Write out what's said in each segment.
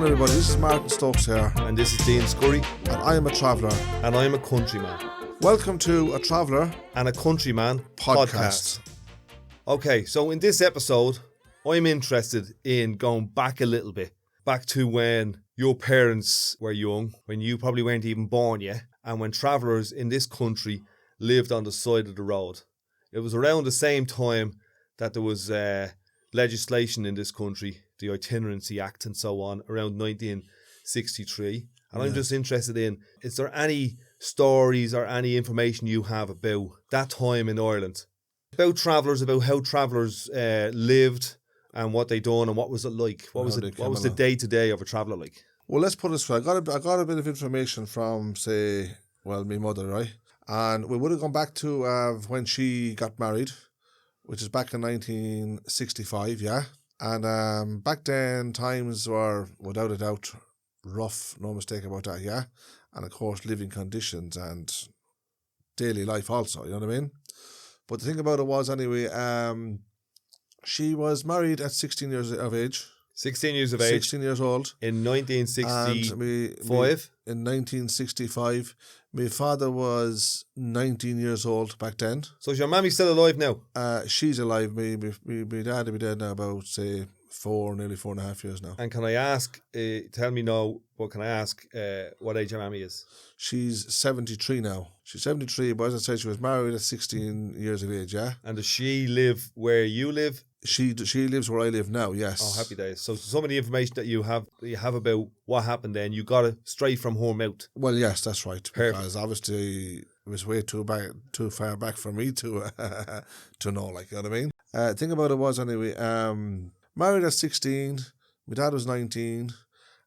on everybody, this is Martin Stokes here. And this is Dean Scurry. And I am a traveller. And I'm a countryman. Welcome to A Traveller and a Countryman podcast. Okay, so in this episode, I'm interested in going back a little bit. Back to when your parents were young, when you probably weren't even born yet, and when travellers in this country lived on the side of the road. It was around the same time that there was legislation in this country, the Itinerancy Act and so on, around 1963. And I'm just interested in, is there any stories or any information you have about that time in Ireland? About travellers, about how travellers lived and what they done and what was it like? What was the day-to-day of a traveller like? Well, let's put it this way. I got a bit of information from, my mother, right? And we would have gone back to when she got married, which is back in 1965, yeah? And back then, times were, without a doubt, rough, no mistake about that, yeah? And of course, living conditions and daily life also, you know what I mean? But the thing about it was, anyway, she was married at 16 years of age. 16 years of age. 16 years old. In 1965? In 1965. My father was 19 years old back then. So is your mammy still alive now? She's alive. My dad will be dead now about, nearly 4.5 years now. And can I ask, tell me now, but can I ask what age your mammy is? She's 73 now. She's 73, but as I said, she was married at 16 years of age, yeah? And does she live where you live? She lives where I live now, yes. Oh, happy days. So some of the information that you have about what happened then, you got it straight from her mouth. Well, yes, that's right. Perfect. Because obviously it was way too far back for me to know, like, you know what I mean? Thing about it was, anyway, married at 16, my dad was 19,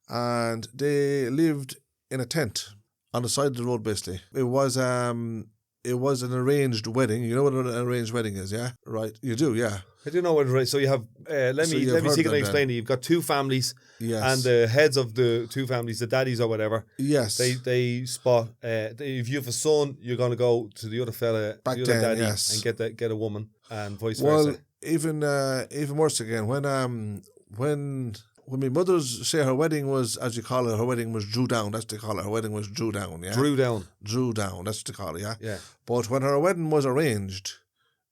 and they lived in a tent on the side of the road, basically. It was an arranged wedding. You know what an arranged wedding is, yeah? Right, you do, yeah. I do know what it is. So you have, let me see can I explain it. You've got two families, yes, and the heads of the two families, the daddies or whatever, yes, they spot, if you have a son, you're going to go to the other fella, back the other then, daddy, yes, and get a woman, and vice versa. Well, even worse again, when my mother's say her wedding was, as you call it, her wedding was drew down. That's what they call it. Her wedding was drew down. Yeah, drew down. That's what they call it. Yeah, yeah. But when her wedding was arranged,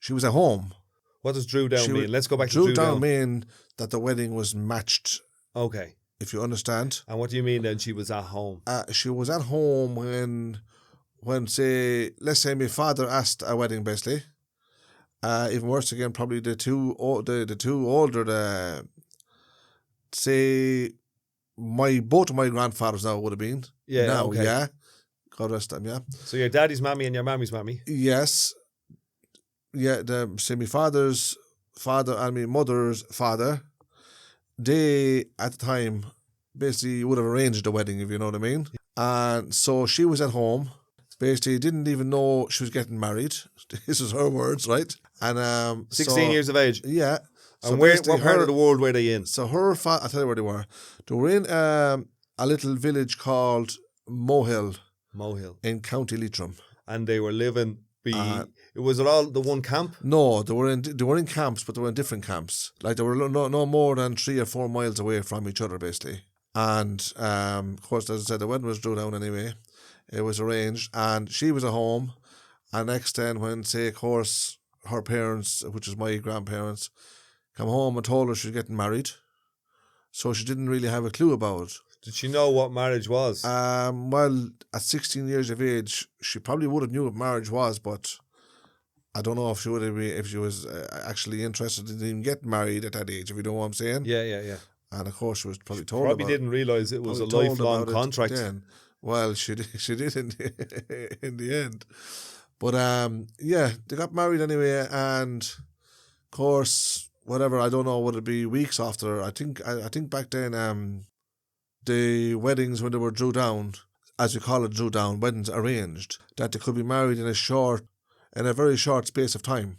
she was at home. What does drew down mean? Let's go back to drew Drew down. down mean that the wedding was matched. Okay. If you understand. And what do you mean then? She was at home. She was at home when say, let's say my father asked a wedding, basically. Even worse again, probably the two older, say, both of my grandfathers now would have been. Yeah, now, okay. Yeah. God rest them, yeah. So your daddy's mammy and your mammy's mammy? Yes. Yeah, my father's father and my mother's father, they, at the time, basically would have arranged the wedding, if you know what I mean. And so she was at home, basically didn't even know she was getting married. This is her words, right? And 16 years of age? Yeah. And what part of the world were they in? So I'll tell you where they were. They were in a little village called Mohill. In County Leitrim. And they were living... was it all the one camp? No, they were in camps, but they were in different camps. Like they were no more than 3 or 4 miles away from each other, basically. And of course, as I said, the wedding was drew down anyway. It was arranged, and she was at home. And next then, when say, of course, her parents, which is my grandparents, come home and told her she was getting married, so she didn't really have a clue about it. Did she know what marriage was? Well, at 16 years of age, she probably would have knew what marriage was, but I don't know if she would have been, if she was actually interested in even getting married at that age, if you know what I'm saying. Yeah. And of course, she was probably told Probably didn't realise it was a lifelong contract. Then. Well, she did in the end. But they got married anyway, and of course, whatever, I don't know, would it be weeks after? I think back then, the weddings, when they were drew down, as you call it, drew down, weddings arranged, that they could be married in a very short space of time.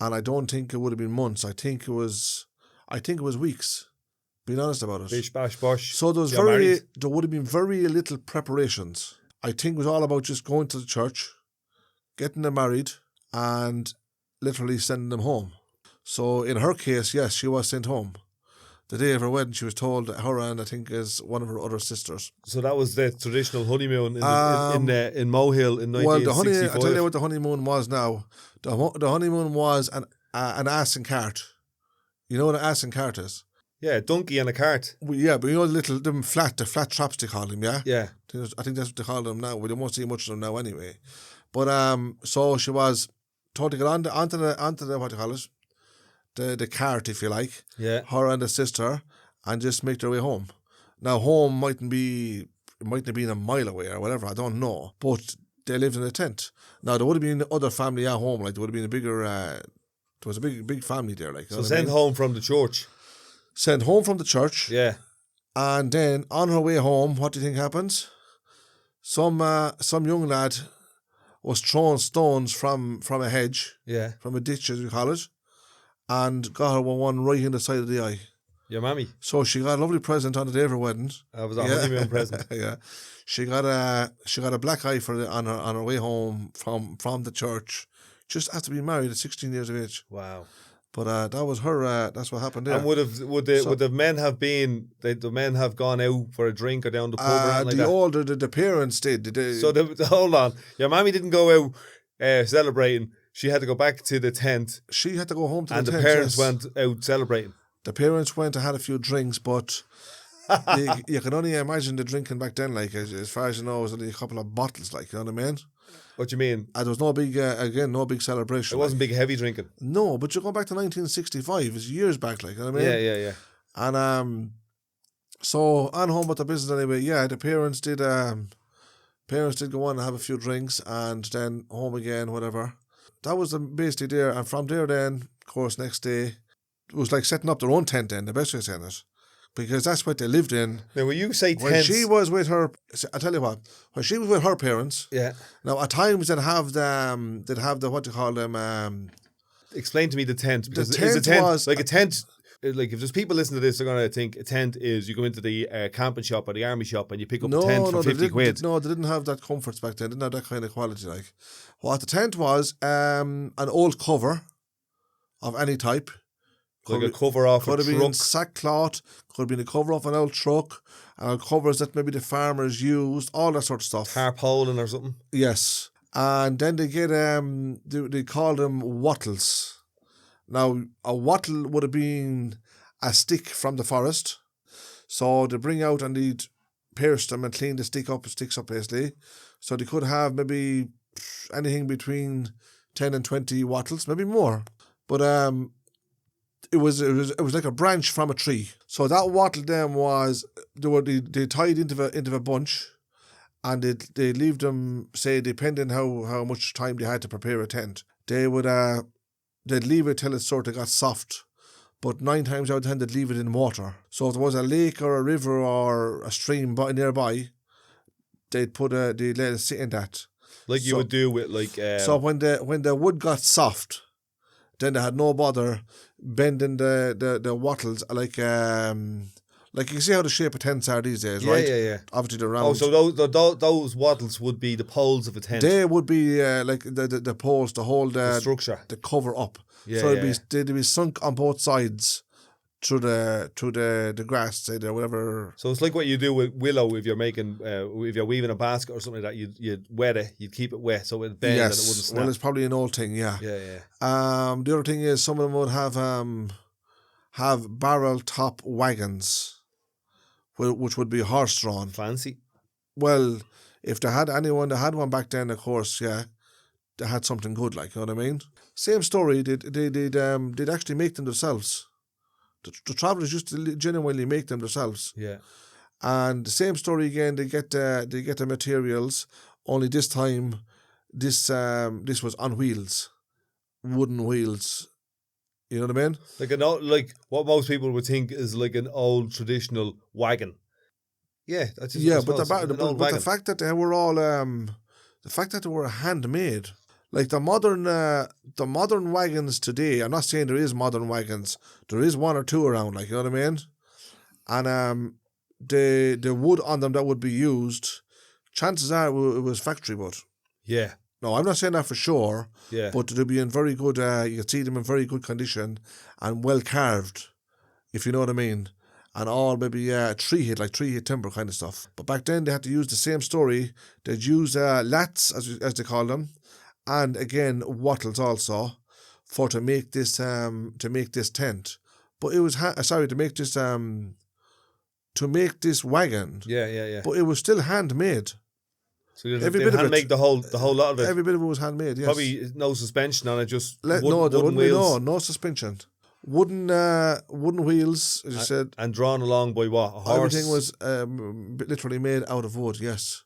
And I don't think it would have been months. I think it was weeks, being honest about it. Bish, bash, bosh. So there would have been very little preparations. I think it was all about just going to the church, getting them married, and literally sending them home. So in her case, yes, she was sent home. the day of her wedding, she was told that her and I think is one of her other sisters. So that was the traditional honeymoon in Mohill in 1965. Well, I tell you what the honeymoon was now. The honeymoon was an ass and cart. You know what an ass and cart is? Yeah, a donkey and a cart. Well, yeah, but you know the flat traps they call them, yeah? Yeah. I think that's what they call them now. We don't see much of them now anyway. But so she was told to get onto the what do you call it? The cart, if you like. Yeah. Her and the sister, and just make their way home. Now home mightn't have been a mile away or whatever, I don't know. But they lived in a tent. Now there would have been other family at home, like there would have been a bigger there was a big family there, like. So sent home from the church. Sent home from the church. Yeah. And then on her way home, what do you think happens? Some young lad was throwing stones from a hedge, Yeah. from a ditch as we call it, and got her one right in the side of the eye. Your mammy. So she got a lovely present on the day of her wedding. That was a honeymoon present. Yeah, she got a black eye on her way home from the church, just after being married at 16 years of age. Wow. But that was her. That's what happened there. And would the men have been? The men have gone out for a drink or down the pub or anything like that? The parents did. So hold on, your mammy didn't go out celebrating. She had to go back to the tent. She had to go home to the tent. And the parents went out celebrating. The parents went and had a few drinks, but you can only imagine the drinking back then. Like as far as you know, it was only a couple of bottles. Like, you know what I mean? What do you mean? There was no big celebration. It wasn't big heavy drinking. No, but you're going back to 1965. It's years back, like, you know what I mean? Yeah. And so on home with the business anyway. Yeah, the parents did go on and have a few drinks and then home again, whatever. That was basically there, and from there then, of course, next day it was like setting up their own tent. Then the best way of saying it. Because that's what they lived in. Now, when you say tents... When she was with her... I tell you what. When she was with her parents... Yeah. Now, at times, they'd have the what do you call them... Explain to me the tent. Because the tent was... Like a tent... Like, if there's people listening to this, they're going to think a tent is you go into the camping shop or the army shop and you pick up a tent for 50 quid. No, they didn't have that comforts back then. They didn't have that kind of quality. Like, what the tent was, an old cover of any type. Like a cover off a truck. Could have been sackcloth, could have been a cover off an old truck, covers that maybe the farmers used, all that sort of stuff. Tarpaulin or something. Yes. And then they get, they call them wattles. Now, a wattle would have been a stick from the forest. So they bring out and they'd pierce them and clean the sticks up basically. So they could have maybe anything between 10 and 20 wattles, maybe more. But it was like a branch from a tree. So that wattle then was they tied into a bunch, and they leave them, say, depending how much time they had to prepare a tent. They would they'd leave it till it sort of got soft, but 9 times out of 10 they'd leave it in water. So if there was a lake or a river or a stream nearby, they'd let it sit in that. Like you would do with like. So when the wood got soft, then they had no bother bending the wattles like you can see how the shape of tents are these days, right? Yeah. Obviously they're round. Oh, so those wattles would be the poles of a tent. They would be like the poles to hold the structure, the cover up. Yeah, so they'd be sunk on both sides through the grass, say there, whatever. So it's like what you do with willow if you're making if you're weaving a basket or something like that. You'd wet it, you'd keep it wet so it'd bend and it wouldn't snap. Well, it's probably an old thing, yeah. Yeah. The other thing is some of them would have barrel top wagons, which would be horse drawn. Fancy. Well, if they had anyone that had one back then, of course, yeah, they had something good, like, you know what I mean? Same story. They'd actually make them themselves. The travellers used to genuinely make them themselves. Yeah. And the same story again. They get the materials. Only this time, this was on wheels, wooden wheels. You know what I mean? Like what most people would think is like an old traditional wagon. Yeah, that's just but the fact that they were all handmade. Like the modern wagons today, I'm not saying there is modern wagons. There is one or two around, like, you know what I mean? And the wood on them that would be used, chances are it was factory wood. Yeah. No, I'm not saying that for sure. Yeah. But they'd be in very good. You could see them in very good condition and well carved, if you know what I mean. and all maybe tree hit timber kind of stuff. But back then they had to use the same story. They'd use lats as they call them, and again wattles also, for to make this tent. But it was to make this wagon. Yeah. But it was still handmade. So every bit of it, the whole lot of it. Every bit of it was handmade. Yes. Probably no suspension on it, just there wooden wouldn't wheels. be no suspension. Wooden wheels, as you said. And drawn along by what? A horse? Everything was literally made out of wood, yes.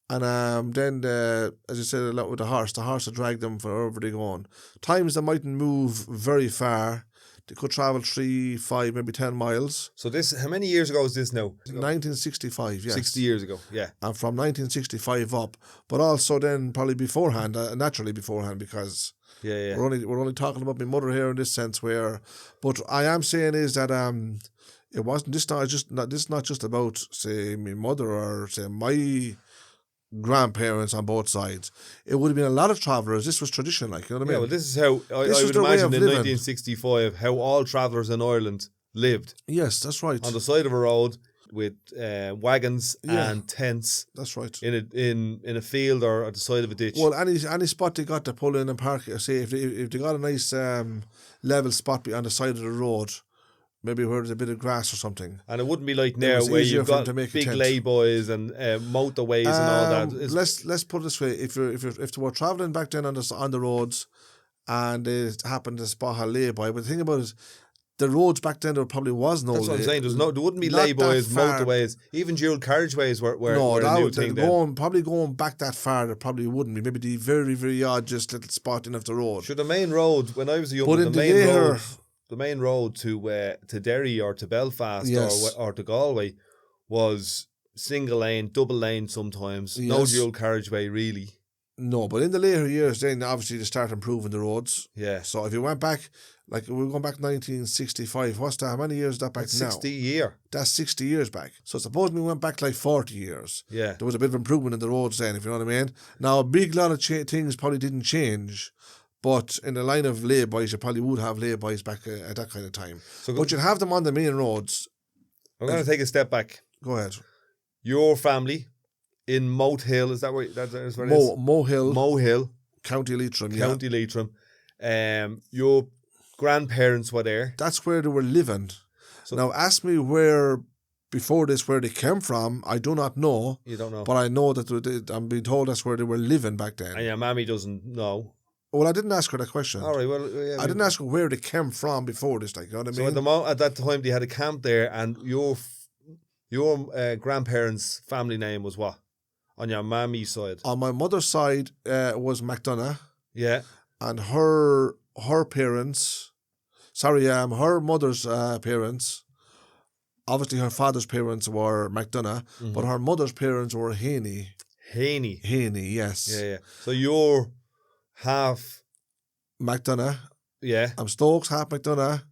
And then, as you said, a lot with the horse would drag them for wherever they go on. Times they mightn't move very far. They could travel 3, 5, maybe 10 miles. So this, how many years ago is this now? 1965, yes. 60 years ago, yeah. And from 1965 up. But also then probably beforehand, naturally beforehand, because yeah. we're only talking about my mother here in this sense where... But I am saying is that it wasn't... This is not just about, say, my mother or, say, my grandparents on both sides. It would have been a lot of travellers. This was tradition, like, you know what I mean? Yeah, well, this is how I would imagine in 1965 how all travellers in Ireland lived. Yes, that's right. On the side of a road with wagons and tents. That's right. In a field or at the side of a ditch. Well, any spot they got to pull in and park. Say if they got a nice level spot on the side of the road, maybe where there's a bit of grass or something. And it wouldn't be like now where you've got big layboys and motorways and all that. Let's put it this way: if they were travelling back then on the roads, and they happened to spot a layboy, but the thing about it, the roads back then there probably was no. That's what I'm saying. There wouldn't be layboys, motorways, even dual carriageways were a new thing then. Probably going back that far, there probably wouldn't be. Maybe the very, very odd just little spot in of the road. Sure, the main road when I was a young man, the main road to Derry or to Belfast or to Galway was single lane, double lane sometimes. Yes. No dual carriageway really. No, but in the later years, then obviously they start improving the roads. Yeah. So if you went back, like we're going back 1965, what's that? How many years is that back now? 60 years. That's 60 years back. So suppose we went back like 40 years. Yeah. There was a bit of improvement in the roads then, if you know what I mean. Now, a big lot of things probably didn't change. But in the line of layboys, you probably would have layboys back at that kind of time. But you'd have them on the main roads. I'm going to take a step back. Go ahead. Your family in Moat Hill, is that where it is? Mohill. County Leitrim, County Leitrim. Your grandparents were there. That's where they were living. So, now, ask me where they came from. I do not know. You don't know. But I know that I'm being told that's where they were living back then. And your mammy doesn't know. Well, I didn't ask her that question. All right, well... Yeah, I didn't ask her where they came from before this, like, you know what I mean? So at that time, they had a camp there, and your grandparents' family name was what? On your mammy's side? On my mother's side was McDonough. Yeah. And her parents... Sorry, her mother's parents... Obviously, her father's parents were McDonough, but her mother's parents were Haney. Haney, yes. Yeah. So you're... half McDonough. Yeah. I'm Stokes, half McDonough.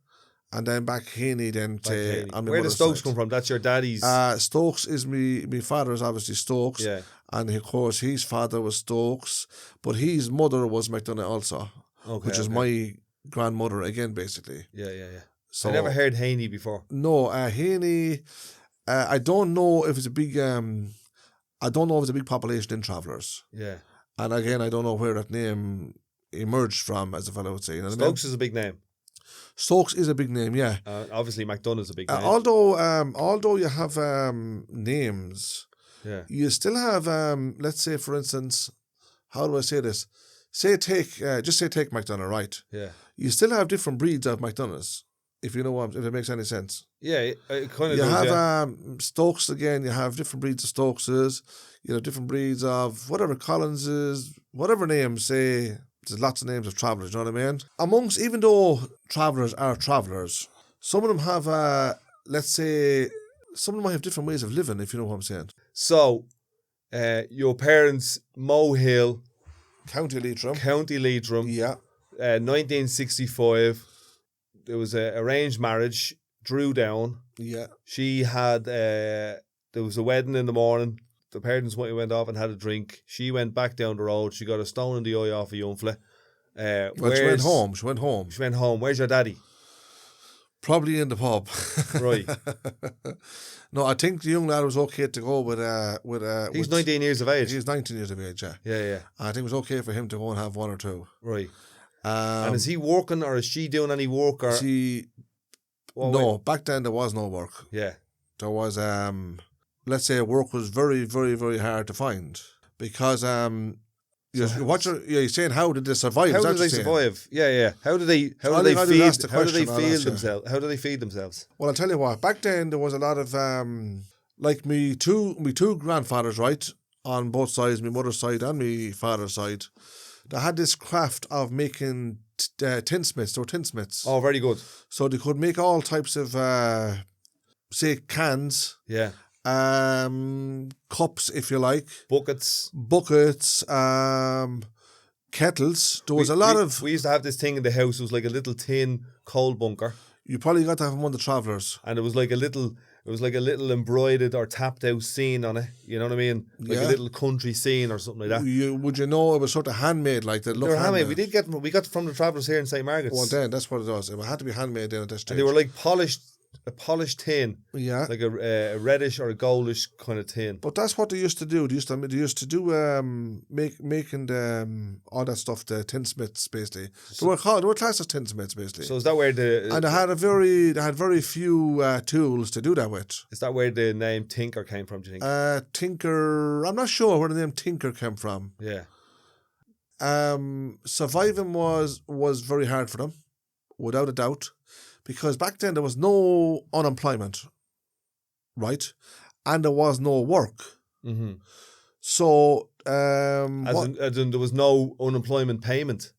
And then back Haney then to on my Where does Stokes side. come from? That's your daddy's. Stokes is my father is obviously Stokes. Yeah. And of course his father was Stokes. But his mother was McDonough also. Okay. Which is my grandmother again, basically. Yeah. So I never heard Haney before. No, Haney I don't know if it's a big population in travellers. Yeah. And again, I don't know where that name emerged from, as a fellow would say. You know Stokes is a big name. Stokes is a big name, yeah. Obviously, McDonough is a big name. Although you have names, you still have, let's say, for instance, how do I say this? Take McDonough, right? Yeah. You still have different breeds of McDonoughs, if you know if it makes any sense. Yeah, it kind of does. You have Stokes again. You have different breeds of Stokeses. You know, different breeds of whatever Collinses, whatever names, say, there's lots of names of travellers, you know what I mean? Even though travellers are travellers, some of them have, let's say, some of them might have different ways of living, if you know what I'm saying. So, your parents, Mohill. County Leitrim. Yeah. 1965, there was an arranged marriage, Drew Down. Yeah. She had, there was a wedding in the morning. The parents went off and had a drink. She went back down the road. She got a stone in the eye off a young fella. She went home. Where's your daddy? Probably in the pub. Right. No, I think the young lad was okay to go with He's 19 years of age. He's 19 years of age, yeah. Yeah. I think it was okay for him to go and have one or two. Right. And is he working or is she doing any work? Or no, back then there was no work. Yeah. There was, let's say work was very, very, very hard to find because you're saying how did they survive? How did they survive? Yeah. How do they feed themselves? How do they feed themselves? Well, I'll tell you what. Back then there was a lot of like me two grandfathers, right, on both sides, my mother's side and my father's side. They had this craft of making tinsmiths. They were tinsmiths. Oh, very good. So they could make all types of say cans. Yeah. Cups, if you like. Buckets, kettles. There was a lot of... We used to have this thing in the house. It was like a little tin coal bunker. You probably got to have one of the travellers. And it was like a little embroidered or tapped out scene on it. You know what I mean? Like a little country scene or something like that. Would you know it was sort of handmade like that? They were handmade. We got from the travellers here in St. Margaret's. Well, then that's what it was. It had to be handmade then at this stage. And they were like a polished tin. Yeah. Like a reddish or a goldish kind of tin. But that's what they used to do. They used to do making all that stuff, the tinsmiths basically. They were classed as tinsmiths basically. So is that where and they had very few tools to do that with. Is that where the name Tinker came from, do you think? Tinker, I'm not sure where the name Tinker came from. Yeah. Surviving was very hard for them, without a doubt. Because back then there was no unemployment, right? And there was no work. Mm-hmm. So... as in there was no unemployment payment?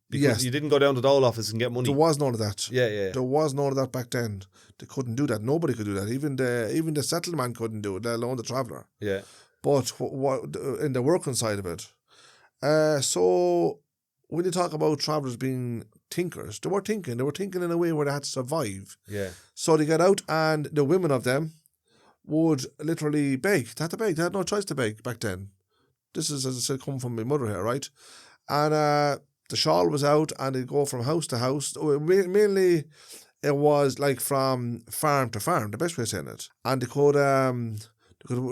Because you didn't go down to the dole office and get money? There was none of that. Yeah. There was none of that back then. They couldn't do that. Nobody could do that. Even the settlement couldn't do it, let alone the traveller. Yeah. But in the working side of it. So when you talk about travellers being tinkers, they were thinking in a way where they had to survive. Yeah. So they got out and the women of them would literally beg. They had to beg. They had no choice to beg back then. This is, as I said, coming from my mother here, right? And the shawl was out and they'd go from house to house. Mainly it was like from farm to farm, the best way of saying it. And they could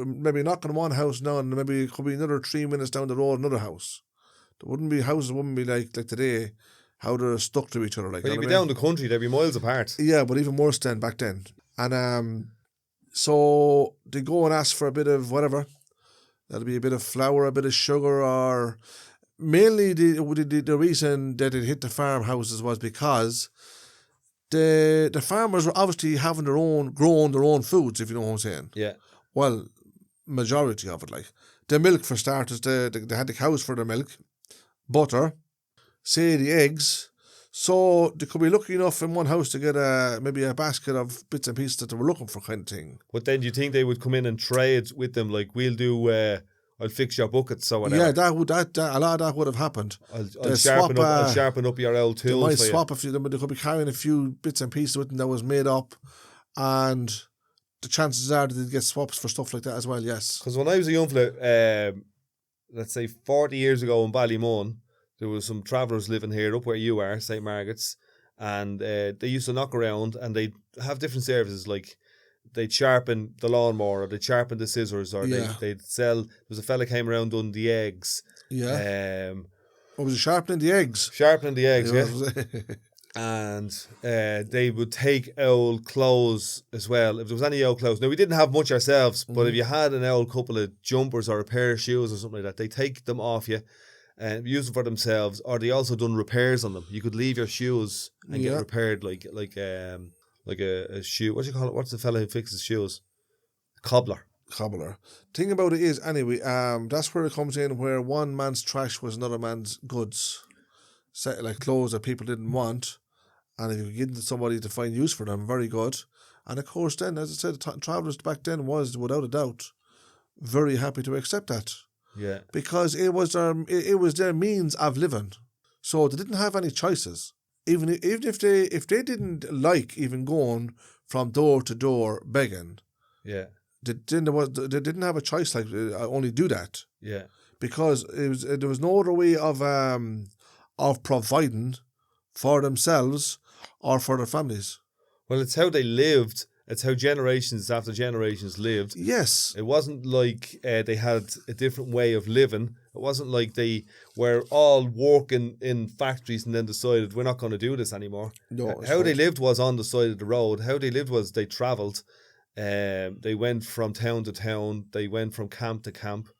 maybe knock on one house now and maybe it could be another 3 minutes down the road, another house. There wouldn't be houses, wouldn't be like today, how they're stuck to each other. Like, but you'd be down the country, they'd be miles apart. Yeah, but even worse than back then. And so they go and ask for a bit of whatever. That'll be a bit of flour, a bit of sugar, or mainly the reason that it hit the farmhouses was because the farmers were obviously having growing their own foods, if you know what I'm saying. Yeah. Well, majority of it, like the milk for starters, they had the cows for their milk, butter, say the eggs. So they could be lucky enough in one house to get maybe a basket of bits and pieces that they were looking for, kind of thing. But then do you think they would come in and trade with them? Like, we'll do, I'll fix your buckets or whatever. Yeah, a lot of that would have happened. I'll sharpen up your old tools. They might swap a few. They could be carrying a few bits and pieces with them that was made up, and the chances are that they'd get swaps for stuff like that as well. Yes. Because when I was a young fella, let's say 40 years ago in Ballymun, there was some travellers living here up where you are, St. Margaret's, and they used to knock around and they'd have different services, like they'd sharpen the lawnmower or they'd sharpen the scissors or they'd sell. There was a fella came around doing the eggs. Yeah. What was it, sharpening the eggs? Sharpening the eggs, yeah. And they would take old clothes as well. If there was any old clothes. Now, we didn't have much ourselves, but if you had an old couple of jumpers or a pair of shoes or something like that, they take them off you and use them for themselves, or they also done repairs on them. You could leave your shoes and get repaired like a shoe. What do you call it? What's the fella who fixes shoes? Cobbler. Thing about it is, anyway, that's where it comes in, where one man's trash was another man's goods. Like clothes that people didn't want, and if you could get somebody to find use for them, very good. And of course then, as I said, travellers back then was, without a doubt, very happy to accept that. Yeah. Because it was their means of living. So they didn't have any choices. Even if they didn't like even going from door to door begging. Yeah. They didn't have a choice like only do that. Yeah. Because there was no other way of providing for themselves or for their families. Well, it's how they lived. It's how generations after generations lived. Yes. It wasn't like they had a different way of living. It wasn't like they were all working in factories and then decided we're not going to do this anymore. No, it's How they right. lived was on the side of the road. How they lived was they travelled. They went from town to town. They went from camp to camp.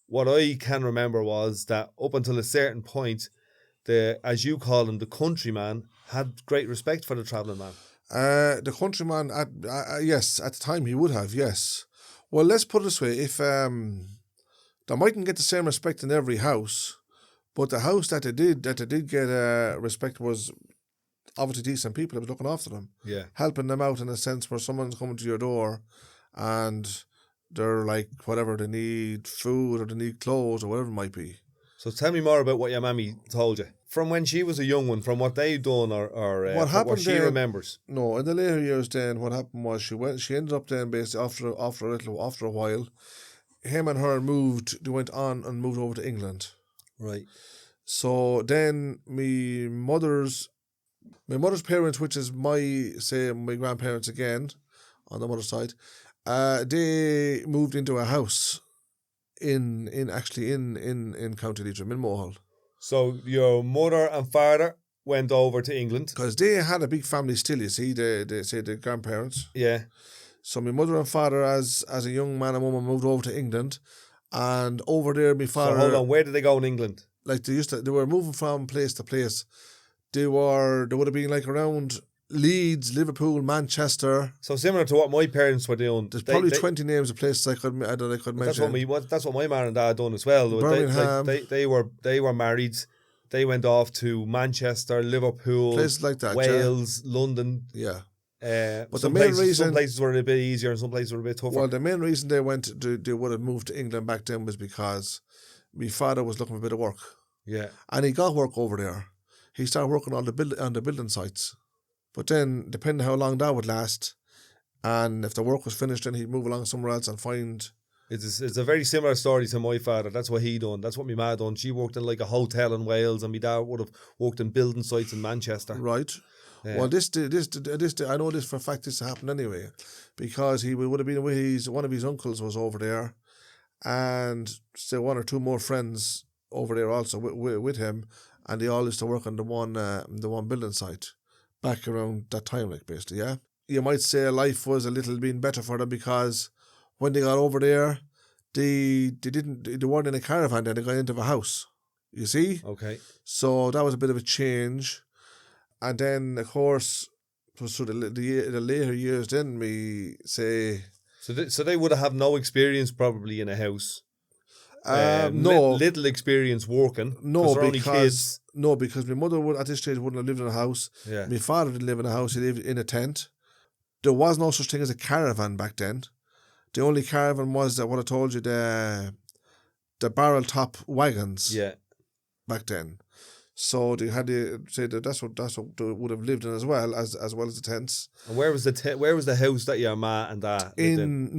What I can remember was that up until a certain point, as you call him, the countryman had great respect for the travelling man. The countryman, yes, at the time he would have, yes. Well, let's put it this way: if they mightn't get the same respect in every house, but the house that they did get respect was obviously decent people that was looking after them, Yeah. helping them out in a sense where someone's coming to your door, and they're like whatever they need, food or they need clothes or whatever it might be. So tell me more about what your mammy told you. From when she was a young one, from what they done or What happened what she then- remembers. No, in the later years, then what happened was she ended up then basically after a while, him and her moved. They went on and moved over to England. Right. So then my mother's parents, which is my grandparents again, on the mother's side, they moved into a house in County Leitrim, in Mohill. So your mother and father went over to England. Because they had a big family still, you see, they say the grandparents. Yeah. So my mother and father, as a young man and woman, moved over to England, and over there, my father. So hold on, where did they go in England? Like they were moving from place to place. They would have been like around Leeds, Liverpool, Manchester. So similar to what my parents were doing. There's probably 20 names of places I could That's mention. what my man and dad done as well. Birmingham. They were married. They went off to Manchester, Liverpool, Places like that, Wales, London. Yeah. But the main reason, some places were a bit easier and some places were a bit tougher. Well, the main reason they would have moved to England back then was because my father was looking for a bit of work. Yeah. And he got work over there. He started working on the building sites. But then, depending how long that would last, and if the work was finished, then he'd move along somewhere else and find. It's a very similar story to my father. That's what he done. That's what my ma done. She worked in like a hotel in Wales, and my dad would have worked in building sites in Manchester. Right. Yeah. Well, this I know this for a fact. This happened anyway, because he would have been with one of his uncles was over there, and say one or two more friends over there also with him, and they all used to work on the one building site back around that time, like basically, yeah. You might say life was a little bit better for them because when they got over there, they weren't in a caravan then, they got into a house. You see? Okay. So that was a bit of a change. And then, of course, it was sort of the later years then we say... So they would have no experience probably in a house. No. Little experience working. No, they're only kids. No, because my mother at this stage wouldn't have lived in a house. Yeah. My father didn't live in a house, he lived in a tent. There was no such thing as a caravan back then. The only caravan was what I told you, the barrel top wagons. Yeah. Back then. So they had to say that's what they would have lived in as well as the tents. And where was the house that your ma and dad lived in?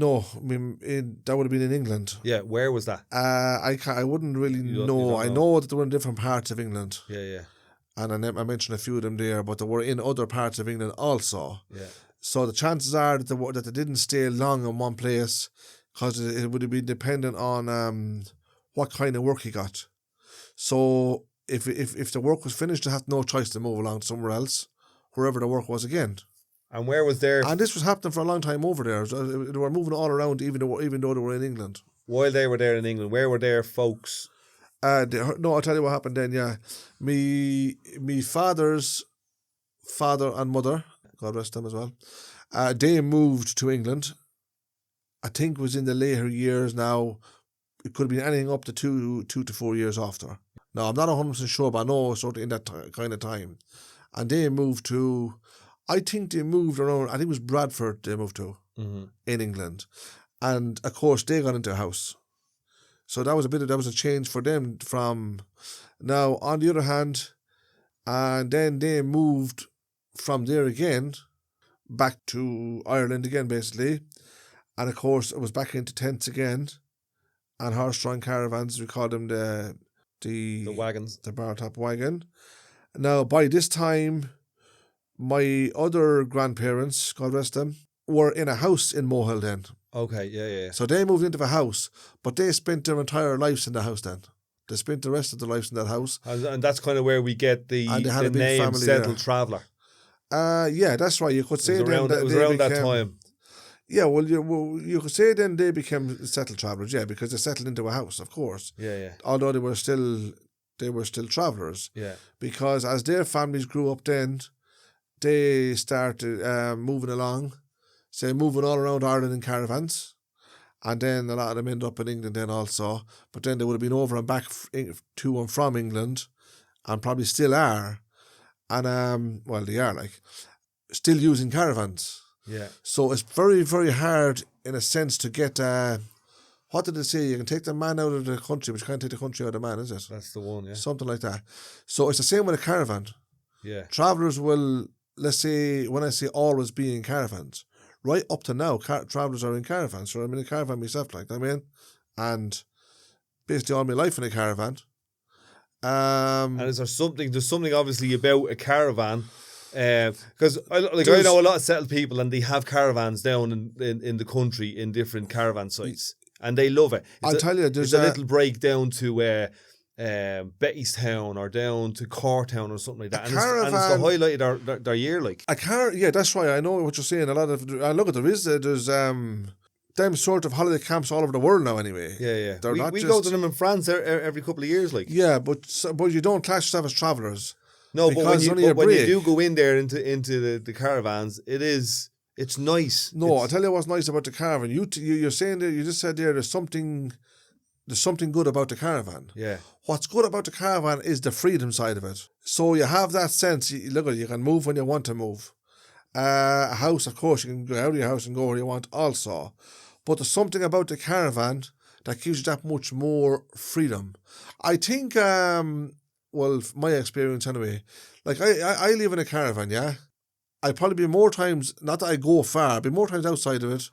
That would have been in England. Yeah, where was that? I wouldn't really You know. don't I know. know that they were in different parts of England. Yeah. And I mentioned a few of them there, but they were in other parts of England also. Yeah. So the chances are that they didn't stay long in one place, because it would have been dependent on what kind of work he got. So if the work was finished, they had no choice to move along somewhere else, wherever the work was again. And where was their... And this was happening for a long time over there. They were moving all around, even though they were in England. While they were there in England, where were their folks? No, I'll tell you what happened then, yeah. Me father's father and mother, God rest them as well, they moved to England. I think it was in the later years now. It could have been anything up to 2 to 4 years after. Now, I'm not 100% sure, but I know sort of in that kind of time. And they moved to, I think they moved around, I think it was Bradford they moved to in England. And, of course, they got into a house. So that was a change for them from... Now, on the other hand, and then they moved from there again back to Ireland again, basically. And, of course, it was back into tents again and horse-drawn caravans. We call them the wagons. The barrel top wagon. Now, by this time, My other grandparents, God rest them, were in a house in Mohill then. Okay, yeah. So they moved into a house, but they spent their entire lives in the house then. They spent the rest of their lives in that house. And that's kind of where we get the And they had a big name family Settled there. Traveller. Yeah, that's right. You could say It was around that time. Yeah, well, you could say then they became settled travellers, yeah, because they settled into a house, of course. Yeah. Although they were still travellers. Yeah. Because as their families grew up then, they started moving along, moving all around Ireland in caravans. And then a lot of them ended up in England then also. But then they would have been over and back to and from England, and probably still are. And, they are still using caravans. Yeah. So it's very, very hard in a sense to get, what did they say? You can take the man out of the country, but you can't take the country out of the man, is it? That's the one, yeah. Something like that. So it's the same with a caravan. Yeah. Travellers will, let's say, when I say always be in caravans, right up to now, travellers are in caravans. So I'm in a caravan myself, and basically all my life in a caravan. And there's something obviously about a caravan, because I know a lot of settled people and they have caravans down in the country in different caravan sites, and they love it. I'll tell you, there's a little break down to Bettystown or down to Cortown or something like that, and it's the highlight of their year, like. Yeah, that's right. I know what you're saying. There's them sort of holiday camps all over the world now. Anyway, yeah. We go to them in France every couple of years, like. Yeah, but you don't class yourself as travellers. No, but when you do go in there into the caravans, it's nice. No, I'll tell you what's nice about the caravan. You're saying there, you just said there's something good about the caravan. Yeah. What's good about the caravan is the freedom side of it. So you have that sense. You can move when you want to move. A house, of course, you can go out of your house and go where you want also. But there's something about the caravan that gives you that much more freedom. I think, my experience anyway, I live in a caravan, yeah? I'd probably be more times, not that I go far, be more times outside of it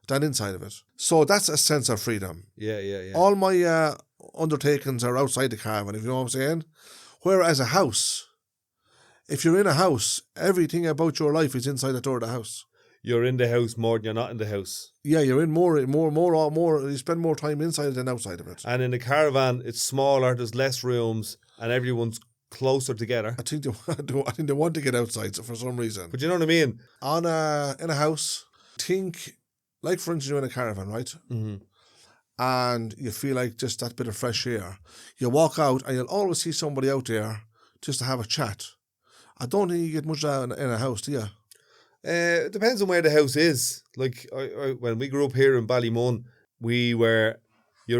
than inside of it. So that's a sense of freedom. Yeah. All my undertakings are outside the caravan, if you know what I'm saying. Whereas a house, if you're in a house, everything about your life is inside the door of the house. You're in the house more than you're not in the house. Yeah, you're in more. You spend more time inside than outside of it. And in the caravan, it's smaller. There's less rooms, and everyone's closer together. I think they want to get outside for some reason. But you know what I mean? In a house, think like for instance you're in a caravan, right? Mm-hmm. And you feel like just that bit of fresh air. You walk out, and you'll always see somebody out there just to have a chat. I don't think you get much of that in a house, do you? It depends on where the house is. Like when we grew up here in Ballymun, you're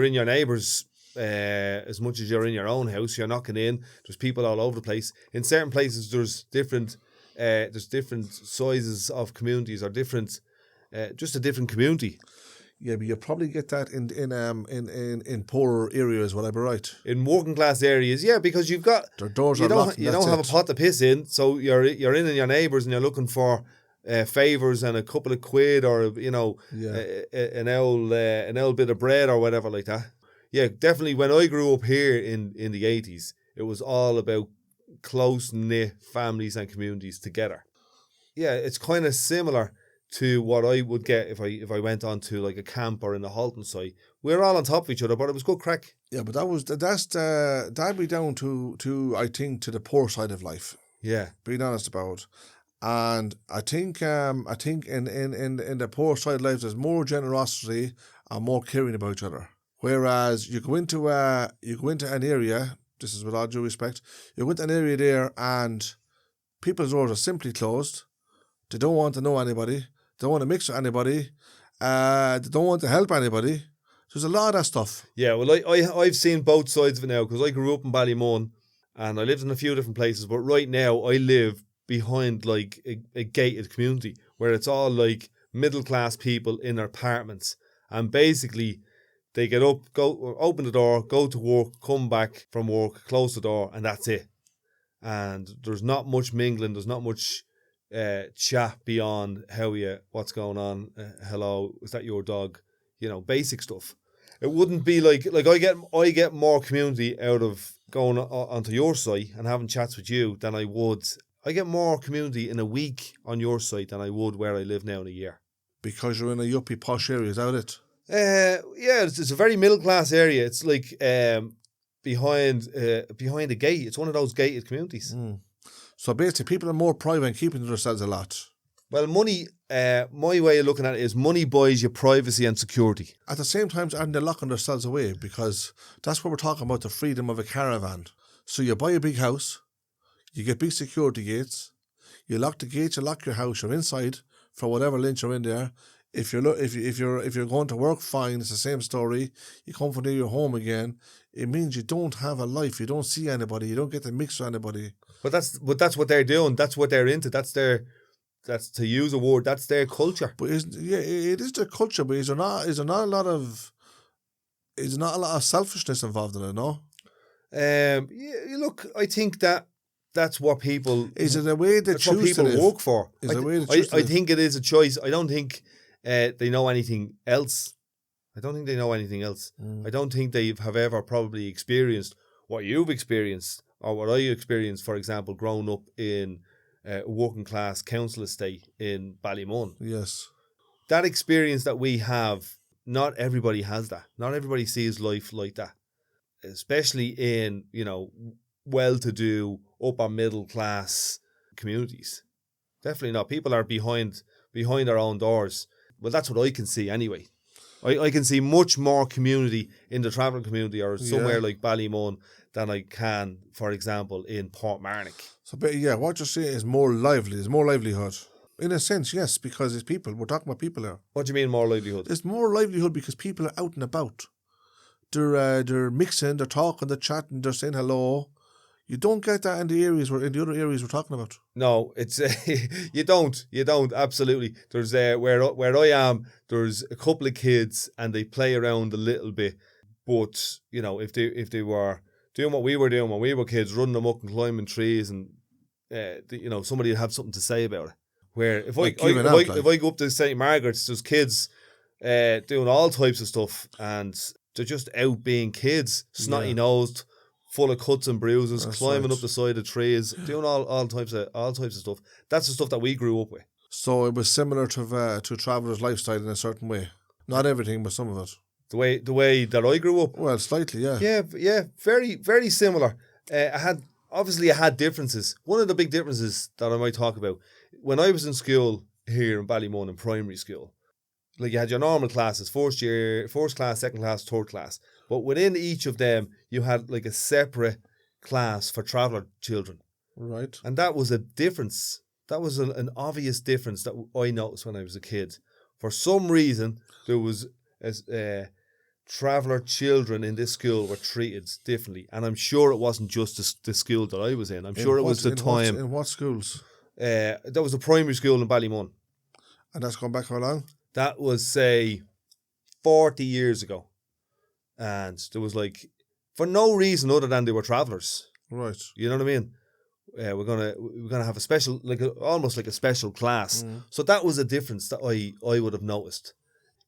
in your neighbours as much as you're in your own house. You're knocking in. There's people all over the place. In certain places, there's different sizes of communities or just a different community. Yeah, but you probably get that in poorer areas, would I be right? In working class areas, yeah, because you've got their doors you are locked. You don't have a pot to piss in, so you're in your neighbours and you're looking for favours and a couple of quid or an old bit of bread or whatever like that. Yeah, definitely. When I grew up here in the 80s, it was all about close knit families and communities together. Yeah, it's kind of similar to what I would get if I went on to like a camp or in a halting site. We're all on top of each other, but it was good crack. Yeah, but that'd be down to I think to the poor side of life. Yeah, being honest about. And I think in the poor side of life, there's more generosity and more caring about each other. Whereas you go into an area, this is with all due respect, you go into an area there and people's doors are simply closed. They don't want to know anybody. They don't want to mix with anybody. They don't want to help anybody. There's a lot of that stuff. Yeah, well, I've seen both sides of it now because I grew up in Ballymun and I lived in a few different places. But right now, I live behind like a gated community where it's all like middle class people in their apartments, and basically they get up, go open the door, go to work, come back from work, close the door, and that's it. And there's not much mingling. There's not much chat beyond what's going on, hello, is that your dog, basic stuff. It wouldn't be like I get more community out of going onto your site and having chats with you than I would I get more community in a week on your site than I would where I live now in a year. Because you're in a yuppie posh area, is that it? Yeah, it's a very middle class area. It's like behind a gate. It's one of those gated communities. So basically, people are more private and keeping to themselves a lot. Well, money, my way of looking at it is money buys you privacy and security. At the same time, aren't they locking themselves away? Because that's what we're talking about, the freedom of a caravan. So you buy a big house, you get big security gates, you lock the gates, you lock your house, you're inside for whatever length you're in there. If you're going to work, fine, it's the same story. You come from there, you're home again. It means you don't have a life. You don't see anybody. You don't get to mix with anybody. But that's what they're doing. That's what they're into. That's to use a word. That's their culture. But it is their culture. But is there not a lot of selfishness involved in it? No. Look, I think that's what people. Is it a way they that's choose what people to live? work for? Is it a way they choose to I live? think it is a choice. I don't think they know anything else. I don't think they know anything else. I don't think they have ever probably experienced what you've experienced or what I experienced, for example, growing up in a working class council estate in Ballymun. Yes. That experience that we have, not everybody has that. Not everybody sees life like that. Especially in, well-to-do, upper middle class communities. Definitely not. People are behind their own doors. Well, that's what I can see anyway. I can see much more community in the travelling community or somewhere like Ballymun than I can, for example, in Portmarnock. So, what you're saying is more lively. There's more livelihood. In a sense, yes, because it's people. We're talking about people here. What do you mean more livelihood? There's more livelihood because people are out and about. They're mixing, they're talking, they're chatting, they're saying hello. You don't get that in the other areas we're talking about. No, it's you don't absolutely. There's where I am. There's a couple of kids and they play around a little bit, but if they were doing what we were doing when we were kids, running them up and climbing trees, and somebody would have something to say about it. Where if I go up to St. Margaret's, there's kids doing all types of stuff, and they're just out being kids, snotty nosed, full of cuts and bruises, climbing up the side of trees, doing all types of stuff. That's the stuff that we grew up with. So it was similar to a traveller's lifestyle in a certain way. Not everything, but some of it. The way that I grew up. Well, slightly, yeah. Yeah, very, very similar. I had differences. One of the big differences that I might talk about, when I was in school here in Ballymun in primary school, like you had your normal classes, first class, second class, third class. But within each of them, you had like a separate class for traveller children. Right. And that was a difference. That was an obvious difference that I noticed when I was a kid. For some reason, there was traveller children in this school were treated differently. And I'm sure it wasn't just the school that I was in. I'm sure it was the time. In what schools? That was a primary school in Ballymun. And that's gone back how long? That was, say, 40 years ago. And there was for no reason other than they were travellers. Right. You know what I mean? We're gonna have a special, almost like a special class. So that was a difference that I would have noticed.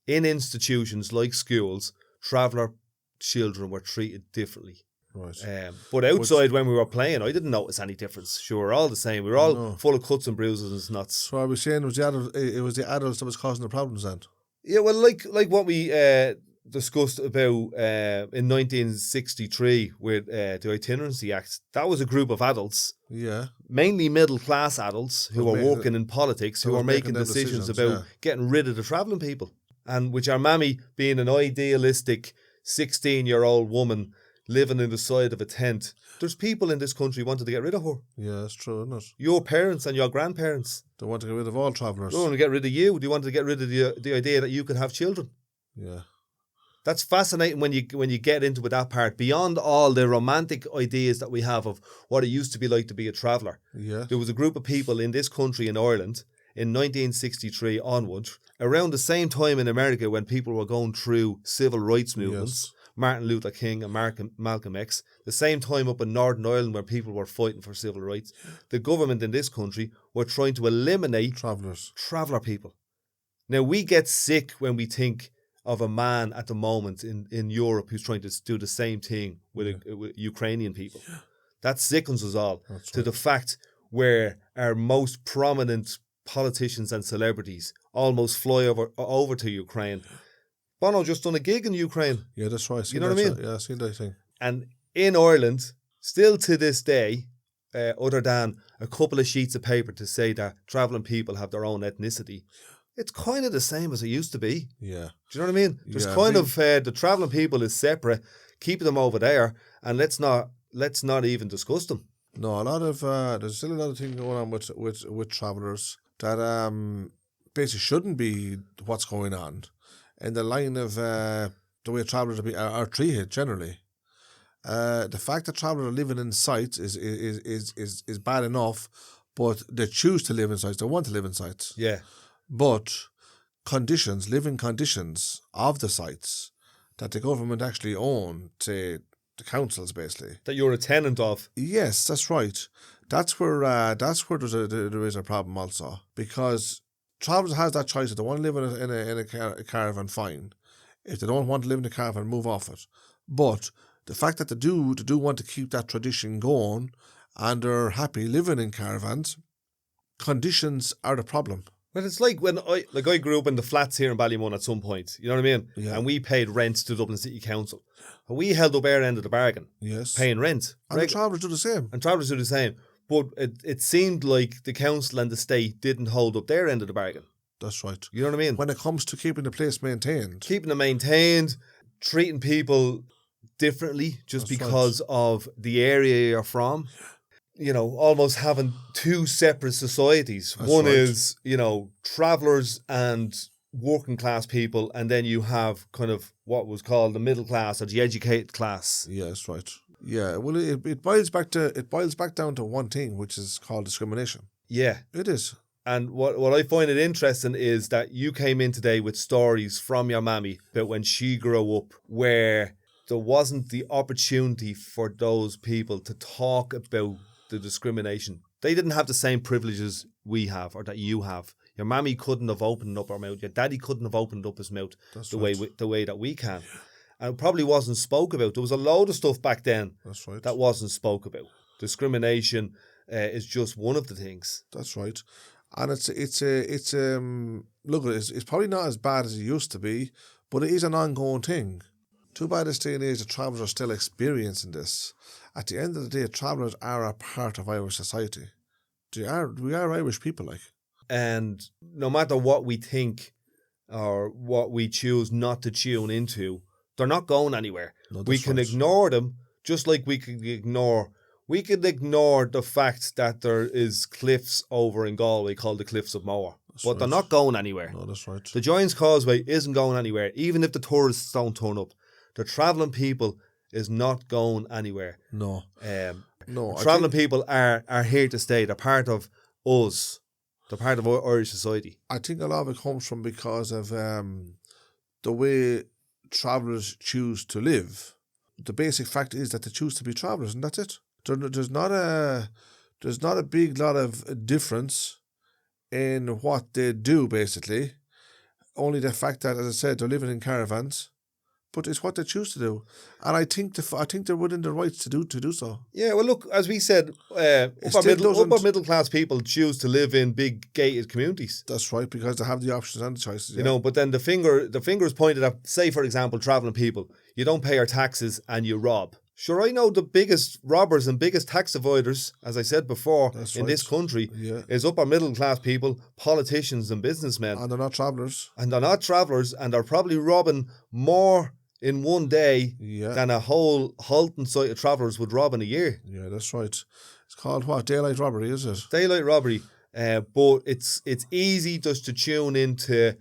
In institutions like schools, traveller children were treated differently. Right. But outside when we were playing, I didn't notice any difference. Sure, we're all the same. We were all full of cuts and bruises and snuts. So I was saying it was the adults that was causing the problems then. Yeah, well, like what we discussed about in 1963 with the Itinerancy Act. That was a group of adults, mainly middle class adults who were working in politics, who were making decisions about getting rid of the travelling people, and which our mammy, being an idealistic 16-year-old woman living in the side of a tent, there's people in this country wanted to get rid of her. Yeah, that's true, isn't it? Your parents and your grandparents. They want to get rid of all travellers. They want to get rid of you. They want to get rid of the idea that you could have children. Yeah. That's fascinating when you get into that part. Beyond all the romantic ideas that we have of what it used to be like to be a traveller. Yeah. There was a group of people in this country, in Ireland, in 1963 onward, around the same time in America when people were going through civil rights movements, Martin Luther King and Malcolm X, the same time up in Northern Ireland where people were fighting for civil rights. The government in this country were trying to eliminate traveller people. Now, we get sick when we think of a man at the moment in Europe who's trying to do the same thing with Ukrainian people. That sickens us all to the fact where our most prominent politicians and celebrities almost fly over to Ukraine. Bono just done a gig in Ukraine. Yeah, that's right. You know what I mean? Yeah, I've seen that thing. And in Ireland, still to this day, other than a couple of sheets of paper to say that travelling people have their own ethnicity, it's kind of the same as it used to be. Yeah. Do you know what I mean? There's Yeah, kind of the travelling people is separate. Keep them over there, and let's not even discuss them. No, a lot of there's still a lot of things going on with travellers that basically shouldn't be what's going on, in the line of the way travellers are treated generally. The fact that travellers are living in sites is bad enough, but they choose to live in sites. They want to live in sites. Yeah. But living conditions of the sites that the government actually own, say the councils basically. That you're a tenant of. Yes, that's right. That's where there is a problem also, because travellers has that choice. If they want to live in a caravan, fine. If they don't want to live in a caravan, move off it. But the fact that they do want to keep that tradition going, and they're happy living in caravans, conditions are the problem. Well, it's like when I grew up in the flats here in Ballymun at some point, you know what I mean? Yeah. And we paid rent to Dublin City Council. And we held up our end of the bargain, Yes. paying rent. And the travellers do the same. And travellers do the same. But it seemed like the council and the state didn't hold up their end of the bargain. That's right. You know what I mean? When it comes to keeping the place maintained. Keeping it maintained, treating people differently just That's because of the area you're from. You know, almost having two separate societies. That's One right. is, you know, travellers and working class people, and then you have kind of what was called the middle class or the educated class. Yeah, that's right. Yeah, well, it boils back down to one thing, which is called discrimination. Yeah. It is. And what I find it interesting is that you came in today with stories from your mammy about when she grew up where there wasn't the opportunity for those people to talk about the discrimination. They didn't have the same privileges we have or that you have. Your mammy couldn't have opened up her mouth. Your daddy couldn't have opened up his mouth That's the right. way that we can. And it probably wasn't spoke about. There was a load of stuff back then That's right. that wasn't spoke about. Discrimination is just one of the things. That's right. And it's probably not as bad as it used to be, but it is an ongoing thing. Too bad this day and age that travellers are still experiencing this. At the end of the day, travellers are a part of Irish society. We are Irish people, like. And no matter what we think or what we choose not to tune into, they're not going anywhere. No, We that's can right. ignore them, just like we could ignore the fact that there is cliffs over in Galway called the Cliffs of Moher. But they're right. not going anywhere. No, that's right. The Giants Causeway isn't going anywhere, even if the tourists don't turn up. The travelling people is not going anywhere. No. No. Travelling people are here to stay. They're part of us. They're part of Irish society. I think a lot of it comes from because of the way travellers choose to live. The basic fact is that they choose to be travellers, and that's it. There's not a big lot of difference in what they do, basically. Only the fact that, as I said, they're living in caravans, but it's what they choose to do, and I think they're within their rights to do so. Yeah, well, look, as we said, still upper middle class people choose to live in big gated communities. That's right, because they have the options and the choices. You know, but then the finger is pointed at, say, for example, travelling people. You don't pay your taxes and you rob. Sure, I know the biggest robbers and biggest tax avoiders, as I said before, That's in right. this country, Yeah. is upper middle class people, politicians and businessmen. And they're not travellers. And they're not travellers, and they're probably robbing more in one day Yeah. than a whole Halton site of travellers would rob in a year. Yeah, that's right. It's called what? Daylight robbery, is it? Daylight robbery. But it's easy just to tune into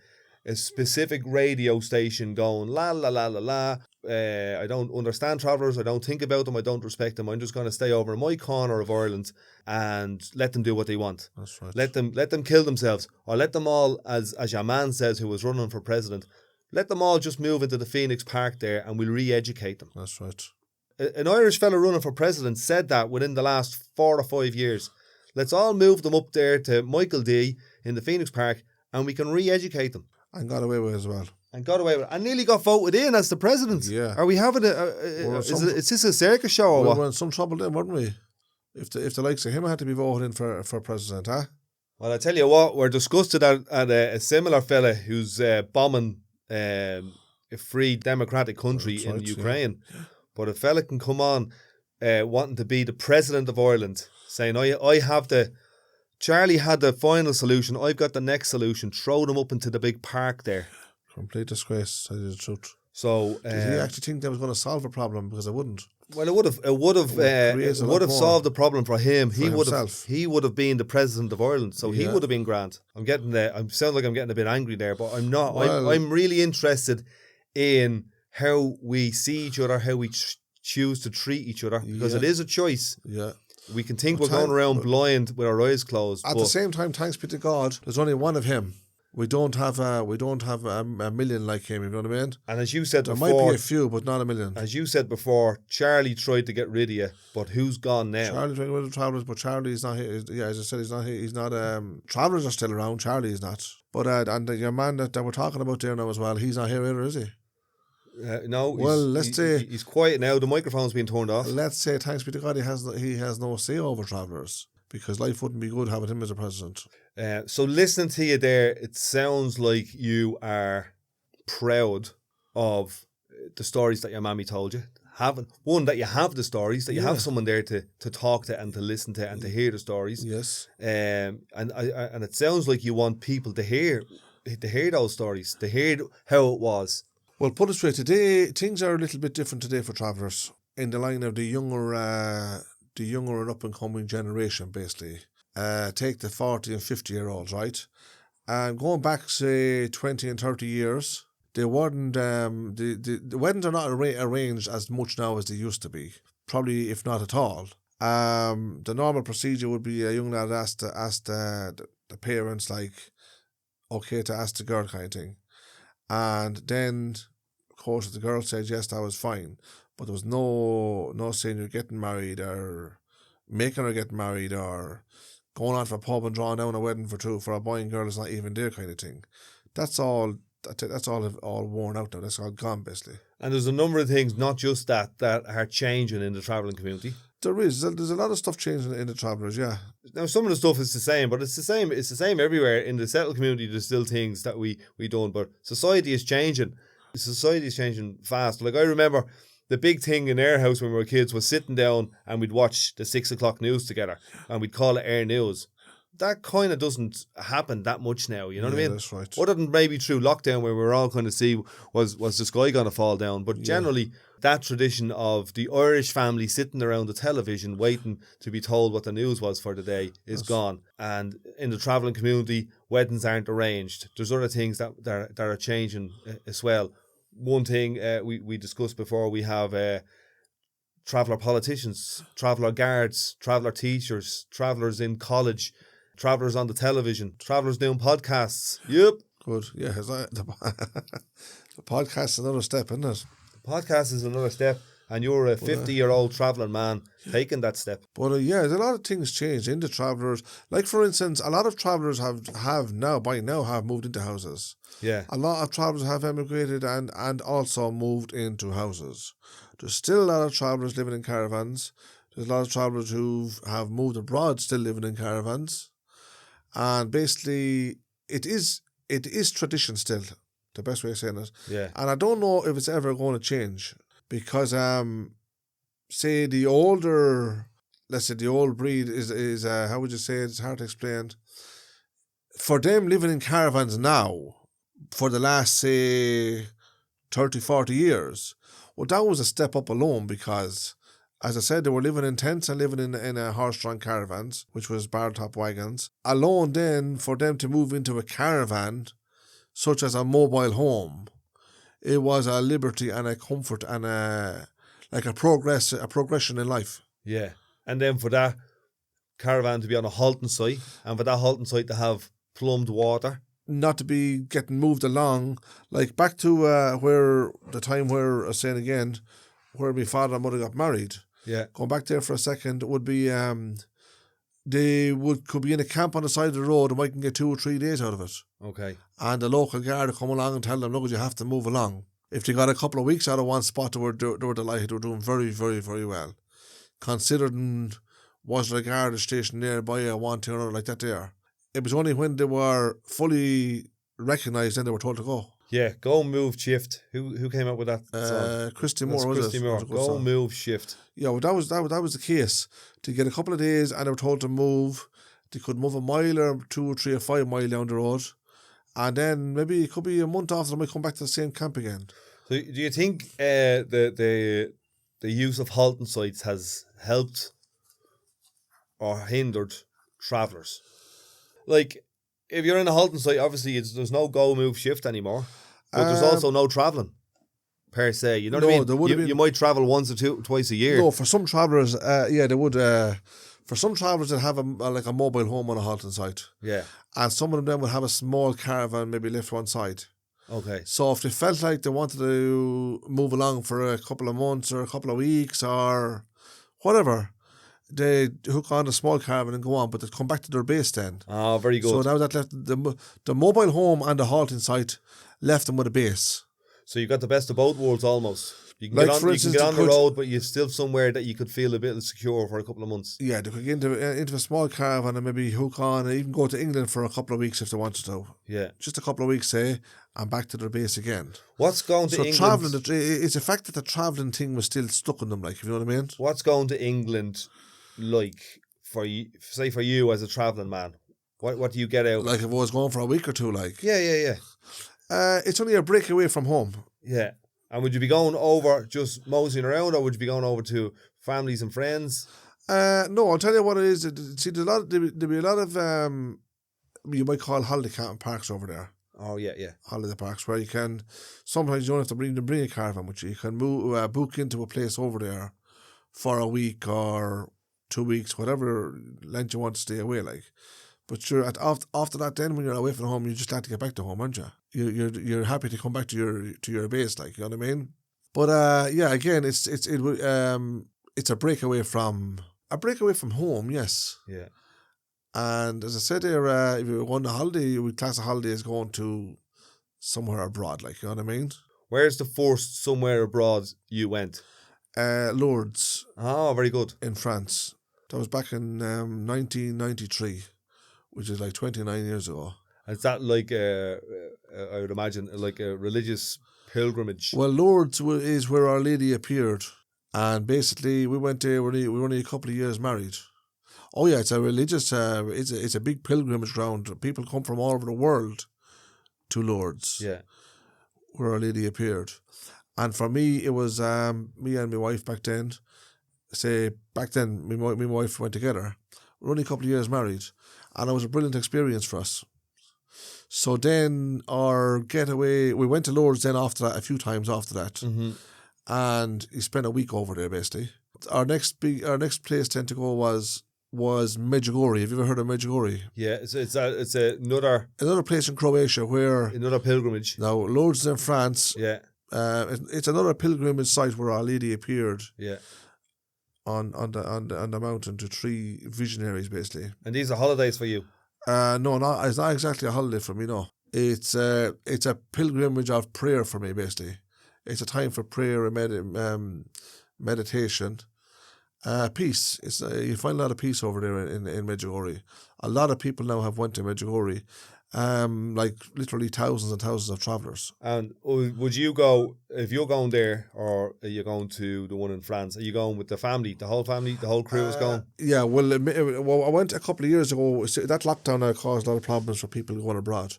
a specific radio station going la la la la la. I don't understand travellers. I don't think about them. I don't respect them. I'm just going to stay over in my corner of Ireland and let them do what they want. That's right. Let them kill themselves, or let them all, as your man says, who was running for president, let them all just move into the Phoenix Park there, and we'll re-educate them. That's right. An Irish fellow running for president said that within the last 4 or 5 years. Let's all move them up there to Michael D in the Phoenix Park, and we can re-educate them. And got away with it as well. And got away with it. And nearly got voted in as the president. Yeah. Are we having Well, is this a circus show or We what? were in some trouble then, weren't we? If the likes of him had to be voted in for president, huh? Well, I tell you what, we're disgusted at a similar fella who's bombing a free democratic country That's in right, Ukraine. But a fella can come on wanting to be the president of Ireland, saying, I have the... Charlie had the final solution, I've got the next solution, throw them up into the big park there. Complete disgrace, to tell you the truth. So Did he actually think that was going to solve a problem? Because it wouldn't. Well, it would have solved the problem for him. He would have been the president of Ireland, so he would have been grand. I sound like I'm getting a bit angry there, but I'm not. Well, I'm really interested in how we see each other, how we choose to treat each other, because it is a choice. Yeah. We can think we're going around blind with our eyes closed. At the same time, thanks be to God, there's only one of him. We don't have a million like him, you know what I mean? And as you said there before, might be a few, but not a million. As you said before, Charlie tried to get rid of you, but who's gone now? Charlie tried to get rid of Travellers, but Charlie's not here. Yeah, as I said, he's not here. He's not. Travellers are still around. Charlie is not. But and your man that we're talking about there now as well, he's not here either, is he? No. Well, let's say he's quiet now. The microphone's been turned off. Let's say, thanks be to God, he has no say over Travellers, because life wouldn't be good having him as a president. So listening to you there, it sounds like you are proud of the stories that your mammy told you. That you have the stories, that you have someone there to talk to and to listen to and to hear the stories. Yes. And it sounds like you want people to hear those stories, to hear how it was. Well, put it straight, today things are a little bit different today for Travellers in the line of the younger and up and coming generation, basically. Take the 40 and 50-year-olds, right? And going back, say, 20 and 30 years, they weren't, the weddings are not arranged as much now as they used to be. Probably, if not at all. The normal procedure would be a young lad asked the parents, like, okay to ask the girl kind of thing. And then, of course, if the girl said yes, that was fine. But there was no saying you're getting married or making her get married or going on for a pub and drawing down a wedding for a boy and girl is not even there kind of thing. That's all worn out now. That's all gone, basically. And there's a number of things, not just that are changing in the travelling community. There is. There's a lot of stuff changing in the Travellers, yeah. Now, some of the stuff is the same, but it's the same everywhere. In the settled community, there's still things that we don't, but society is changing. Society is changing fast. Like, I remember the big thing in our house when we were kids was sitting down and we'd watch the 6 o'clock news together and we'd call it Air News. That kind of doesn't happen that much now, you know what I mean? That's right. Other than maybe through lockdown where we were all kind of see was the sky going to fall down. But generally, that tradition of the Irish family sitting around the television waiting to be told what the news was for the day is gone. And in the travelling community, weddings aren't arranged. There's other things that are changing as well. One thing we discussed before, we have traveller politicians, traveller guards, traveller teachers, travellers in college, travellers on the television, travellers doing podcasts. Yep. Good. Yeah. The podcast is another step, isn't it? The podcast is another step, and you're a 50-year-old travelling man taking that step. But there's a lot of things changed in the Travellers. Like, for instance, a lot of Travellers have moved into houses. Yeah. A lot of Travellers have emigrated and also moved into houses. There's still a lot of Travellers living in caravans. There's a lot of Travellers who have moved abroad still living in caravans. And basically, it is tradition still, the best way of saying it. Yeah. And I don't know if it's ever going to change because, say the older, let's say the old breed is how would you say it? It's hard to explain. For them living in caravans now, for the last, say, 30, 40 years, well, that was a step up alone because, as I said, they were living in tents and living in horse-drawn caravans, which was bar-top wagons. Alone then, for them to move into a caravan, such as a mobile home, it was a liberty and a comfort and a progression in life. Yeah. And then for that caravan to be on a halting site, and for that halting site to have plumbed water. Not to be getting moved along, like back to where my father and mother got married. Yeah. Going back there for a second, it would be they could be in a camp on the side of the road and might can get 2 or 3 days out of it. Okay. And the local guard would come along and tell them, look, you have to move along. If they got a couple of weeks out of one spot, they were delighted. They were doing very, very, very well. Considering Was there a guard station nearby or one thing or another like that there? It was only when they were fully recognised then they were told to go. Yeah, Go Move Shift. Who came up with that song? Christy That's Moore, was Christy it? Moore. Was a good Go song. Move Shift. Yeah, well, that was the case. To get a couple of days and they were told to move. They could move a mile or 2 or 3 or 5 mile down the road. And then maybe it could be a month after they might come back to the same camp again. So do you think the use of halting sites has helped or hindered travellers? Like, if you're in a halting site, obviously there's no Go Move Shift anymore, but there's also no travelling per se. You know what I mean? There would have been, you might travel once or twice a year. No, for some travellers, they would. For some travellers that have a mobile home on a halting site. Yeah. And some of them then would have a small caravan maybe left one side. Okay. So if they felt like they wanted to move along for a couple of months or a couple of weeks or whatever, they hook on a small caravan and go on, but they come back to their base then. Oh, very good. So now that left the mobile home and the halting site left them with a base. So you got the best of both worlds almost. You can Like, get on, for instance, you can get they on the could- road, but you're still somewhere that you could feel a bit secure for a couple of months. Yeah, they could get into a small caravan and maybe hook on and even go to England for a couple of weeks if they wanted to. Yeah. Just a couple of weeks, say, and back to their base again. What's going to So England? travelling, it's the fact that the travelling thing was still stuck in them, like, if you know what I mean? What's going to England like for you? Say for you as a travelling man, what do you get out? Like if I was going for a week or two, like. Yeah. It's only a break away from home. Yeah. And would you be going over just moseying around, or would you be going over to families and friends? No, I'll tell you what it is. See, there'll be a lot of you might call holiday camping parks over there. Oh yeah. Holiday parks where you can. Sometimes you don't have to bring a caravan with you. You can book into a place over there for a week or 2 weeks, whatever length you want to stay away. Like, but sure, after that, then when you're away from home, you just like to get back to home, aren't you? You're happy to come back to your base, like, you know what I mean? But yeah, again, it's a breakaway from home, yes. Yeah. And as I said there, if you're going on a holiday, you would class a holiday as going to somewhere abroad, like, you know what I mean? Where's the first somewhere abroad you went? Lourdes. Oh, very good. In France. That was back in 1993, which is like 29 years ago. Is that like I would imagine like a religious pilgrimage? Well, Lourdes is where Our Lady appeared, and basically we went there. We were only a couple of years married. Oh yeah, it's a religious. It's a big pilgrimage ground. People come from all over the world to Lourdes. Yeah, where Our Lady appeared, and for me it was me and my wife back then. Back then, me and my wife went together. We were only a couple of years married, and it was a brilliant experience for us. So then our getaway, we went to Lourdes then after that, a few times after that, and he spent a week over there basically. Our next place then to go was Medjugorje. Have you ever heard of Medjugorje? Yeah, it's another place in Croatia where another pilgrimage. Now Lourdes is in France. Yeah, it's another pilgrimage site where Our Lady appeared. Yeah. On the mountain to 3 visionaries basically. And these are holidays for you? No, it's not exactly a holiday for me. No, it's a pilgrimage of prayer for me. Basically, it's a time for prayer and meditation, peace. It's you find a lot of peace over there in Medjugorje. A lot of people now have went to Medjugorje, like literally thousands and thousands of travellers. And would you go if you're going there, or are you going to the one in France? Are you going with the family, the whole crew is going? Yeah, well, I went a couple of years ago. That lockdown caused a lot of problems for people going abroad.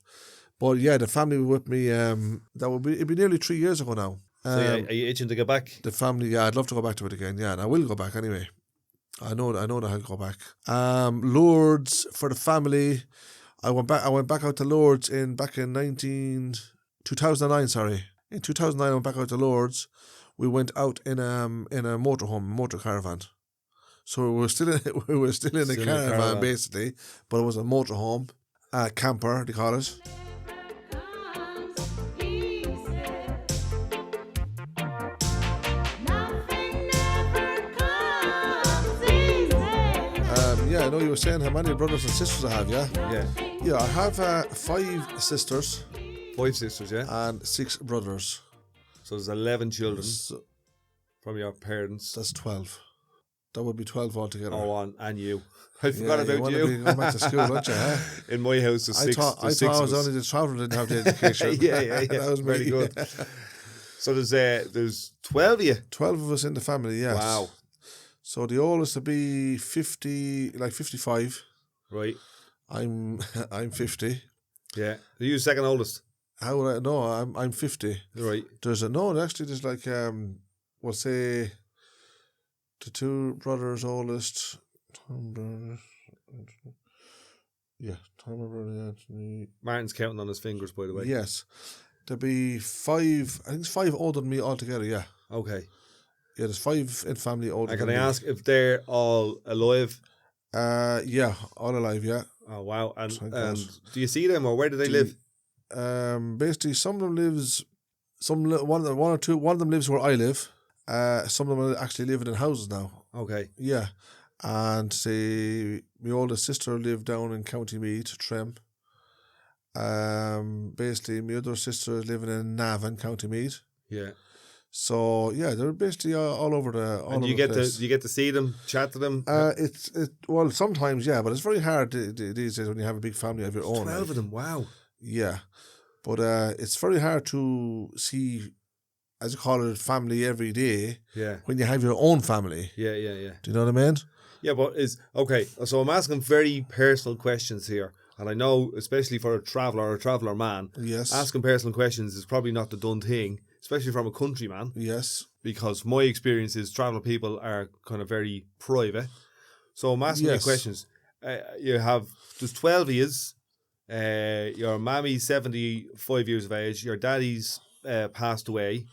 But yeah, the family were with me. It'd be nearly 3 years ago now. So are you itching to get back? The family, yeah, I'd love to go back to it again. Yeah, and I will go back anyway. I know that I'll go back. Lourdes for the family. I went back out to Lourdes back in 2009. Sorry, in 2009 I went back out to Lourdes. We went out in a motor caravan. So we were still in a caravan basically, but it was a motorhome, camper they call it. Yeah, I know you were saying how many brothers and sisters I have, yeah? Yeah, I have 5 sisters. 5 sisters, yeah? And 6 brothers. So there's 11 children from your parents. That's 12. That would be 12 altogether. Oh, and you. I forgot about want you. to be going back to school, don't you? Huh? In my house, there's six. I thought I was only the traveller didn't have the education. yeah. That was very me. good. So there's 12 of you. 12 of us in the family, yes. Wow. So the oldest would be 55. Right. I'm 50. Yeah. Are you the second oldest? How would I know? I'm 50. Right. There's like we'll say the two brothers oldest. Tom Brother Anthony. Martin's counting on his fingers, by the way. Yes. There'd be 5, I think it's 5 older than me altogether, yeah. Okay. Yeah, there's 5 in family older And than can I me. ask if they're all alive? Yeah, all alive, yeah. Oh, wow. And Thank God. do you see them, or where do they live? Basically, some of them lives, one of them lives where I live. Some of them are actually living in houses now. Okay. Yeah, and say my oldest sister lived down in County Meath, Trem. Basically, my other sister is living in Navan, County Meath. Yeah. So yeah, they're basically all over the. And you get to see them, chat to them. Well, sometimes yeah, but it's very hard these days when you have a big family of your own. 12 of them. Wow. Yeah, but it's very hard to see, as you call it, family every day. Yeah. When you have your own family. Yeah. Do you know what I mean? Yeah, but okay. So I'm asking very personal questions here, and I know, especially for a traveller man, Yes. asking personal questions is probably not the done thing, especially from a countryman. Yes. Because my experience is traveller people are kind of very private. So I'm asking you questions. There's 12 of yous. Your mammy's 75 years of age. Your daddy's passed away.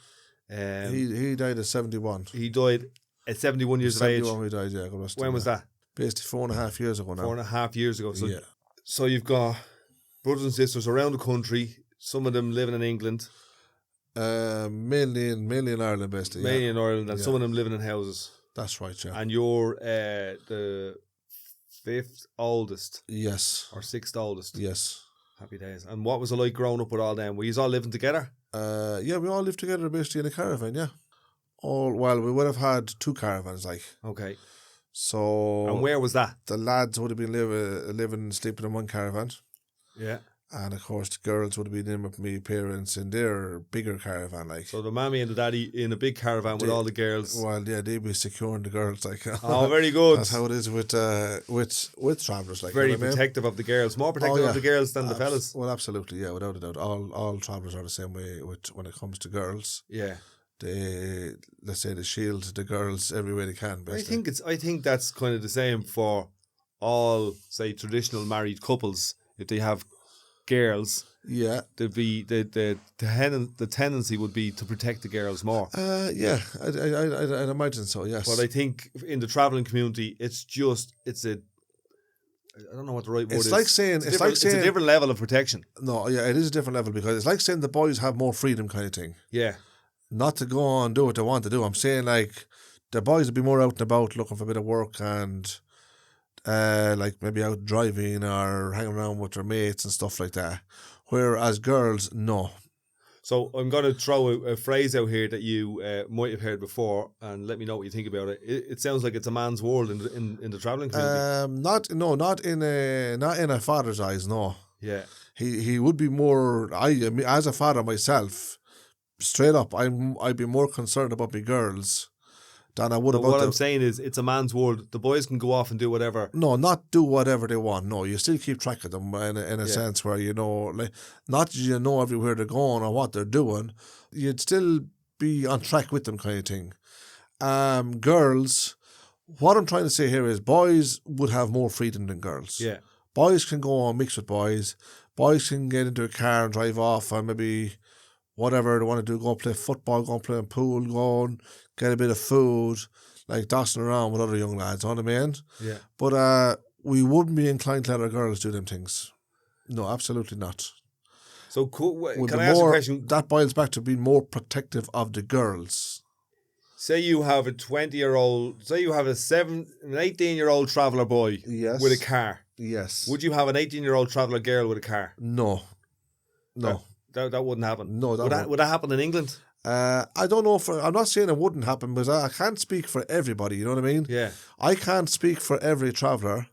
He died at 71. He died at 71 years of age. 71 he died, yeah. When was that? Basically 4.5 years ago now. 4.5 years ago. So, yeah. So you've got brothers and sisters around the country, some of them living in England. Mainly in Ireland, basically. Mainly in Ireland, and some of them living in houses. That's right, yeah. And you're the 5th oldest. Yes. Or 6th oldest. Yes. Happy days. And what was it like growing up with all them? Were you all living together? Yeah, we all lived together basically in a caravan, yeah. We would have had 2 caravans, like. Okay. So. And where was that? The lads would have been sleeping in one caravan. Yeah. And of course, the girls would have been in with my parents in their bigger caravan, like. So the mammy and the daddy in a big caravan with all the girls. Well, yeah, they'd be securing the girls, like. Oh, very good. That's how it is with travellers, like. Very you know what I mean? protective of the girls, more protective of the girls than the fellas. Well, absolutely, yeah, without a doubt. All travellers are the same way when it comes to girls. Yeah. They shield the girls every way they can. Basically. I think that's kind of the same for all, say, traditional married couples. If they have girls, yeah, the tendency would be to protect the girls more. Yeah, I'd imagine so. Yes, but I think in the travelling community, I don't know what the right word is. It's a different level of protection. No, yeah, it is a different level because it's like saying the boys have more freedom, kind of thing. Yeah. Not to go on and do what they want to do. I'm saying like the boys would be more out and about looking for a bit of work and like maybe out driving or hanging around with their mates and stuff like that. Whereas girls, no. So I'm going to throw a phrase out here that you might have heard before, and let me know what you think about it. It sounds like it's a man's world in the travelling community. Not in a father's eyes, no. Yeah. He would be more. As a father myself, straight up, I'd be more concerned about my girls than I would about. What I'm saying is, it's a man's world. The boys can go off and do whatever. No, not do whatever they want. No, you still keep track of them in a sense where like not that you know everywhere they're going or what they're doing. You'd still be on track with them, kind of thing. Girls, what I'm trying to say here is, boys would have more freedom than girls. Yeah, boys can go and mix with boys. Boys can get into a car and drive off and maybe whatever they want to do, go play football, go play a pool, go and get a bit of food, like dossing around with other young lads, you know what I mean? Yeah. But we wouldn't be inclined to let our girls do them things. No, absolutely not. So can I ask a question? That boils back to being more protective of the girls. Say you have a 20-year-old, say you have an 18-year-old traveller boy with a car. Yes. Would you have an 18-year-old traveller girl with a car? No. That wouldn't happen. No, would that happen in England? I don't know I'm not saying it wouldn't happen, because I can't speak for everybody, you know what I mean? Yeah. I can't speak for every traveller,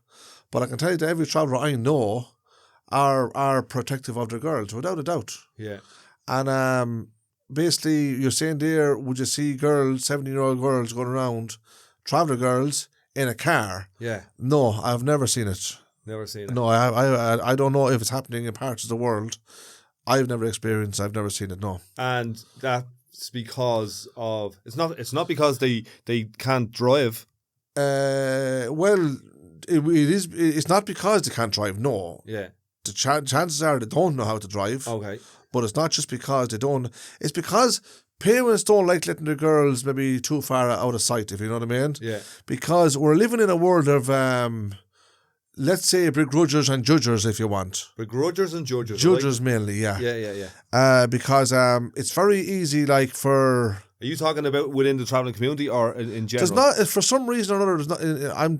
but I can tell you that every traveller I know are protective of their girls, without a doubt. Yeah. And basically, you're saying there, would you see girls, 17-year-old girls going around, traveller girls, in a car? Yeah. No, I've never seen it. Never seen it. No, I don't know if it's happening in parts of the world. I've never experienced. I've never seen it. No. And that's because of it's not because they can't drive. Well, it is. It's not because they can't drive. No. Yeah. The chances are they don't know how to drive. Okay. But it's not just because they don't. It's because parents don't like letting their girls maybe too far out of sight, if you know what I mean. Yeah. Because we're living in a world of, let's say, begrudgers and judgers, if you want. Begrudgers and judges. Judges mainly, yeah. Yeah. Because it's very easy, like for. Are you talking about within the travelling community or in general? There's not, for some reason or another. There's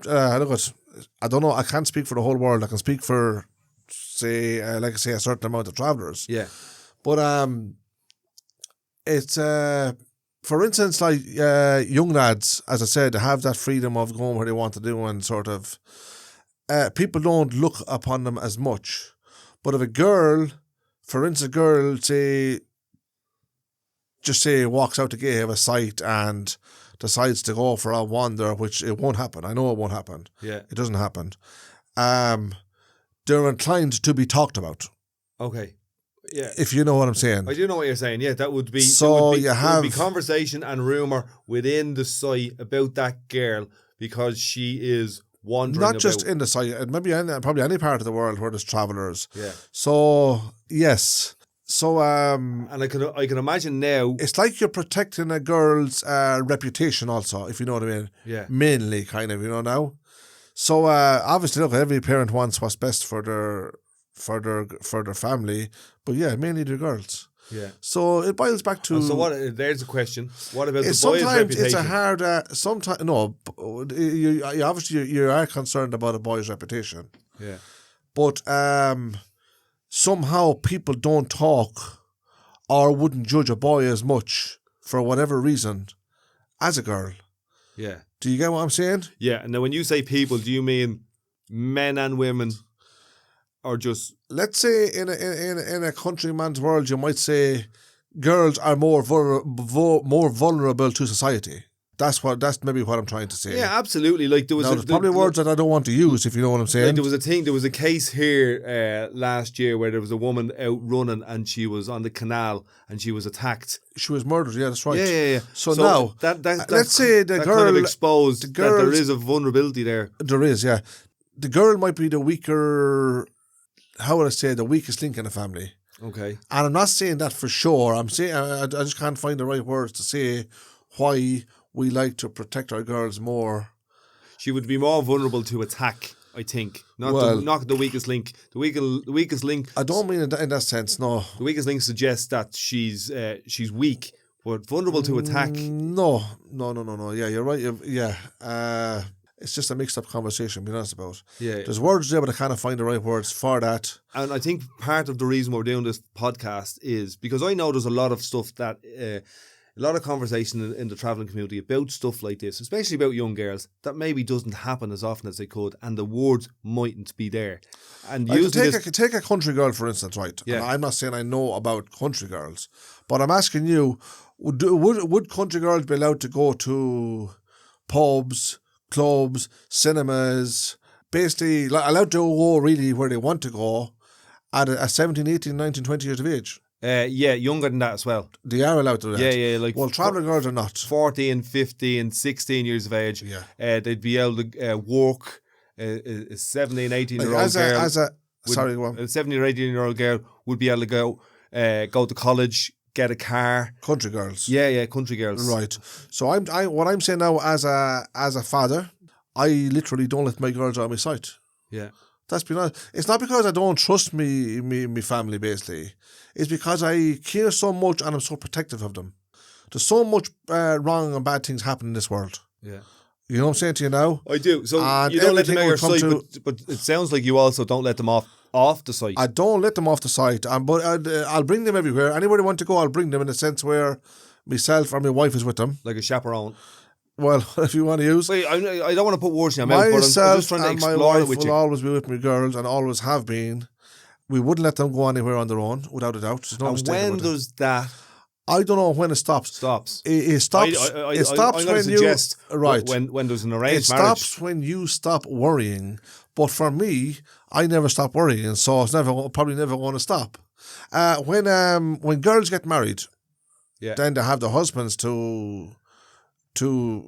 not. I don't know. I can't speak for the whole world. I can speak for, say, like I say, a certain amount of travellers. Yeah. But it's for instance, like young lads, as I said, they have that freedom of going where they want to do, and sort of people don't look upon them as much. But if a girl, for instance, a girl say walks out the gate of a site and decides to go for a wander, which it won't happen. I know it won't happen. Yeah. It doesn't happen. They're inclined to be talked about. Okay. Yeah. If you know what I'm saying. I do know what you're saying. Yeah, that would be so there would be conversation and rumour within the site about that girl because she is wandering not about. just in the site, maybe probably any part of the world where there's travellers. Yeah. So yes. So and I can imagine now it's like you're protecting a girl's reputation also, if you know what I mean. Yeah. Mainly, kind of, you know now. So obviously, look, every parent wants what's best for their family, but yeah, mainly the girls. Yeah. So it boils back to. So what? There's a question. What about the boys' sometimes reputation? it's a hard. Sometimes no, you obviously you are concerned about a boy's reputation. Yeah. But somehow people don't talk or wouldn't judge a boy as much for whatever reason as a girl. Yeah. Do you get what I'm saying? Yeah. And now when you say people, do you mean men and women? Or just, let's say in a countryman's world, you might say girls are more vulnerable to society. That's maybe what I'm trying to say. Yeah, absolutely. Like there's probably words that I don't want to use, if you know what I'm saying. Like there was a case here last year where there was a woman out running and she was on the canal and she was attacked. She was murdered. Yeah, that's right. Yeah. So now let's say the girl kind of exposed that there is a vulnerability there. There is, yeah. The girl might be the weaker. How would I say, the weakest link in a family. Okay. And I'm not saying that for sure. I'm saying I just can't find the right words to say why we like to protect our girls more. She would be more vulnerable to attack, I think. Not the weakest link. The weakest link. I don't mean in that sense, no. The weakest link suggests that she's weak, but vulnerable to attack. No. Yeah, you're right. Yeah. It's just a mixed up conversation, being honest about. Yeah. There's words there, but I can't find the right words for that. And I think part of the reason we're doing this podcast is because I know there's a lot of stuff that, a lot of conversation in the travelling community about stuff like this, especially about young girls, that maybe doesn't happen as often as they could, and the words mightn't be there. And take a country girl, for instance, right? Yeah. And I'm not saying I know about country girls, but I'm asking you, would country girls be allowed to go to pubs, clubs, cinemas, basically allowed to go really where they want to go at 17, 18, 19, 20 years of age? Yeah, younger than that as well. They are allowed to do that? Yeah. Like well, travelling girls are not. 14, 15, 16 years of age. Yeah. They'd be able to work. A 17, 18-year-old girl. Sorry, go on. A 17 or 18-year-old girl would be able to go to college, get a car. Country girls. Yeah, country girls. Right. So what I'm saying now as a father, I literally don't let my girls out of my sight. Yeah. That's been honest. It's not because I don't trust me family, basically. It's because I care so much and I'm so protective of them. There's so much wrong and bad things happen in this world. Yeah. You know what I'm saying to you now? I do. So and you don't let them out your site, but it sounds like you also don't let them off the site. I don't let them off the site, but I'll bring them everywhere. Anywhere they want to go, I'll bring them, in a sense where myself or my wife is with them. Like a chaperone. Well, if you want to use. Wait, I don't want to put words in your mouth, but I'm Myself just trying to and my explore it wife with will you. always be with my girls and always have been. We wouldn't let them go anywhere on their own, without a doubt. There's no And mistake when about it. does that I don't know when it stops. stops? It stops. It stops I'm gonna when suggest you right. when there's an It arranged marriage. stops when you stop worrying. But for me, I never stop worrying, so it's probably never going to stop. When girls get married, Yeah. then they have the husbands to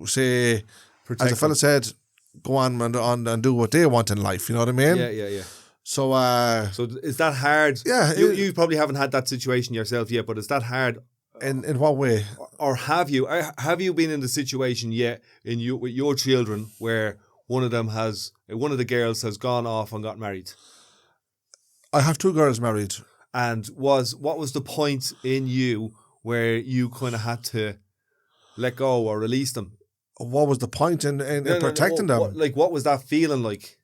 say, Protect as the fella said, go on and do what they want in life. You know what I mean? Yeah. So So is that hard? Yeah, You probably haven't had that situation yourself yet, but is that hard? in what way? Or have you? Have you been in the situation yet with your children where one of the girls has gone off and got married? I have two girls married. And what was the point in you where you kind of had to let go or release them? What was the point in protecting them? What was that feeling like?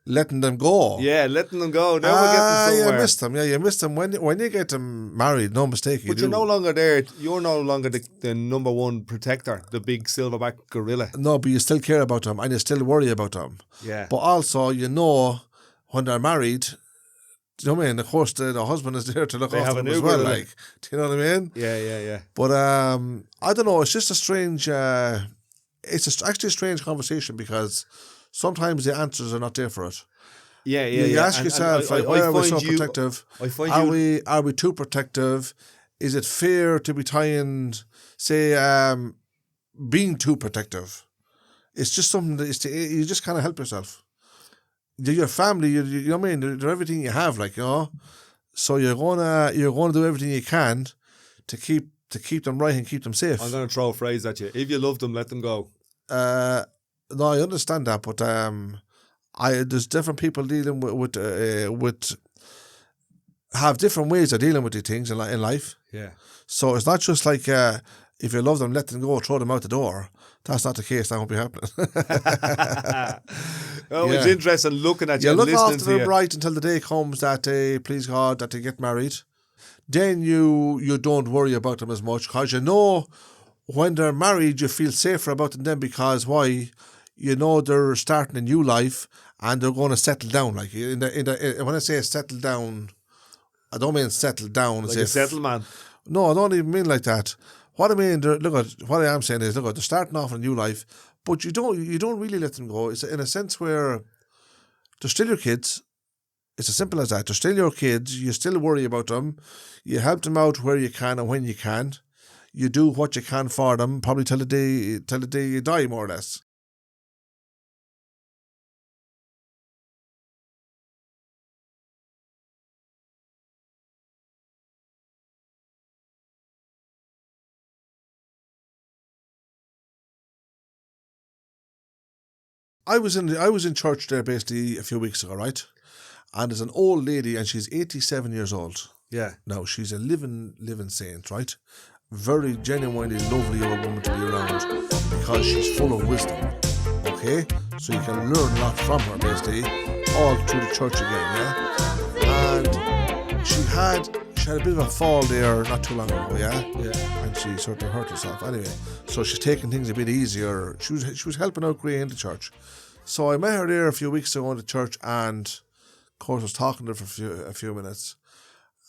Letting them go. Yeah, letting them go. Now we're getting somewhere. You missed them. Yeah, you missed them. When you get them married, no mistake. But you're no longer there. You're no longer the number one protector, the big silverback gorilla. No, but you still care about them and you still worry about them. Yeah. But also, when they're married, do you know what I mean? Of course, the husband is there to look after them as well. Like, do you know what I mean? Yeah. But I don't know. It's just a strange. Actually a strange conversation because sometimes the answers are not there for it. Yeah. You ask yourself, why are we so protective? Are we too protective? Is it fair to be tying, say, being too protective? It's just something that you just kind of help yourself. They're your family, you know what I mean? They're everything you have, like, you know. So you're gonna do everything you can to keep them right and keep them safe. I'm gonna throw a phrase at you. If you love them, let them go. No, I understand that, but there's different people dealing with have different ways of dealing with these things in life. Yeah. So it's not just like if you love them, let them go, throw them out the door. That's not the case. That won't be happening. It's interesting looking at you. You look listening after to them you. right until the day comes that please God, that they get married. Then you don't worry about them as much because when they're married, you feel safer about them then because why? They're starting a new life and they're going to settle down. Like when I say settle down, I don't mean settle down Like as a if settlement. No, I don't even mean like that. What I mean, what I am saying is, they're starting off a new life, but you don't really let them go. It's in a sense where they're still your kids. It's as simple as that. They're still your kids. You still worry about them. You help them out where you can and when you can. You do what you can for them, probably till the day you die, more or less. I was in church there basically a few weeks ago, right? And there's an old lady and she's 87 years old. Yeah. Now she's a living saint, right? Very genuinely lovely old woman to be around because she's full of wisdom. Okay? So you can learn a lot from her basically, all through the church again, yeah? And she had a bit of a fall there not too long ago, yeah? Yeah. And she sort of hurt herself. Anyway, so she's taking things a bit easier. She was helping out Gray in the church. So I met her there a few weeks ago in the church and, of course, was talking to her for a few minutes.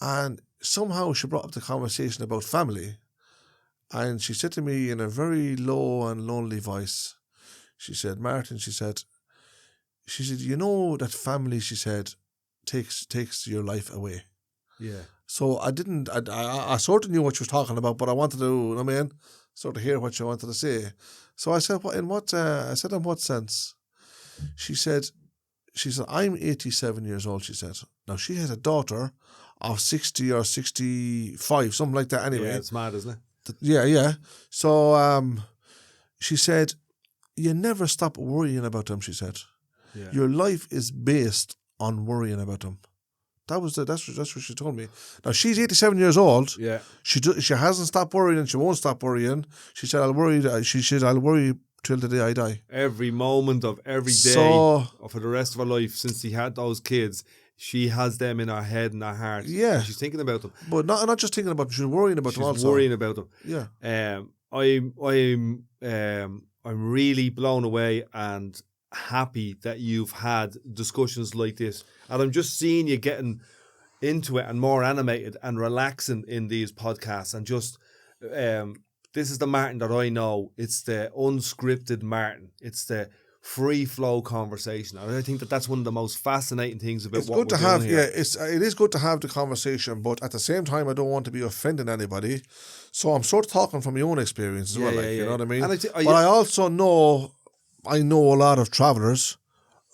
And somehow she brought up the conversation about family. And she said to me in a very low and lonely voice, she said, Martin, she said, you know that family, she said, takes your life away. Yeah. So I sort of knew what she was talking about, but I wanted to, sort of hear what she wanted to say. So I said, in what sense? She said, I'm 87 years old, she said. Now, she has a daughter of 60 or 65, something like that anyway. Yeah, it's mad, isn't it? Yeah. So she said, you never stop worrying about them, she said. Yeah. Your life is based on worrying about them. That's what she told me. Now she's 87 years old. Yeah. She hasn't stopped worrying and she won't stop worrying. She said, I'll worry till the day I die. Every moment of every day So, for the rest of her life since she had those kids, she has them in her head and her heart. Yeah. And she's thinking about them. But not just thinking about them, she's worrying about them She's also. worrying about them. Yeah. I'm really blown away and happy that you've had discussions like this, and I'm just seeing you getting into it and more animated and relaxing in these podcasts, and just this is the Martin that I know. It's the unscripted Martin. It's the free flow conversation, and I think that that's one of the most fascinating things about It's what good to we're have, doing here. it is good to have the conversation, but at the same time, I don't want to be offending anybody. So I'm sort of talking from my own experience as well, you know what I mean? And But I also know, I know a lot of travellers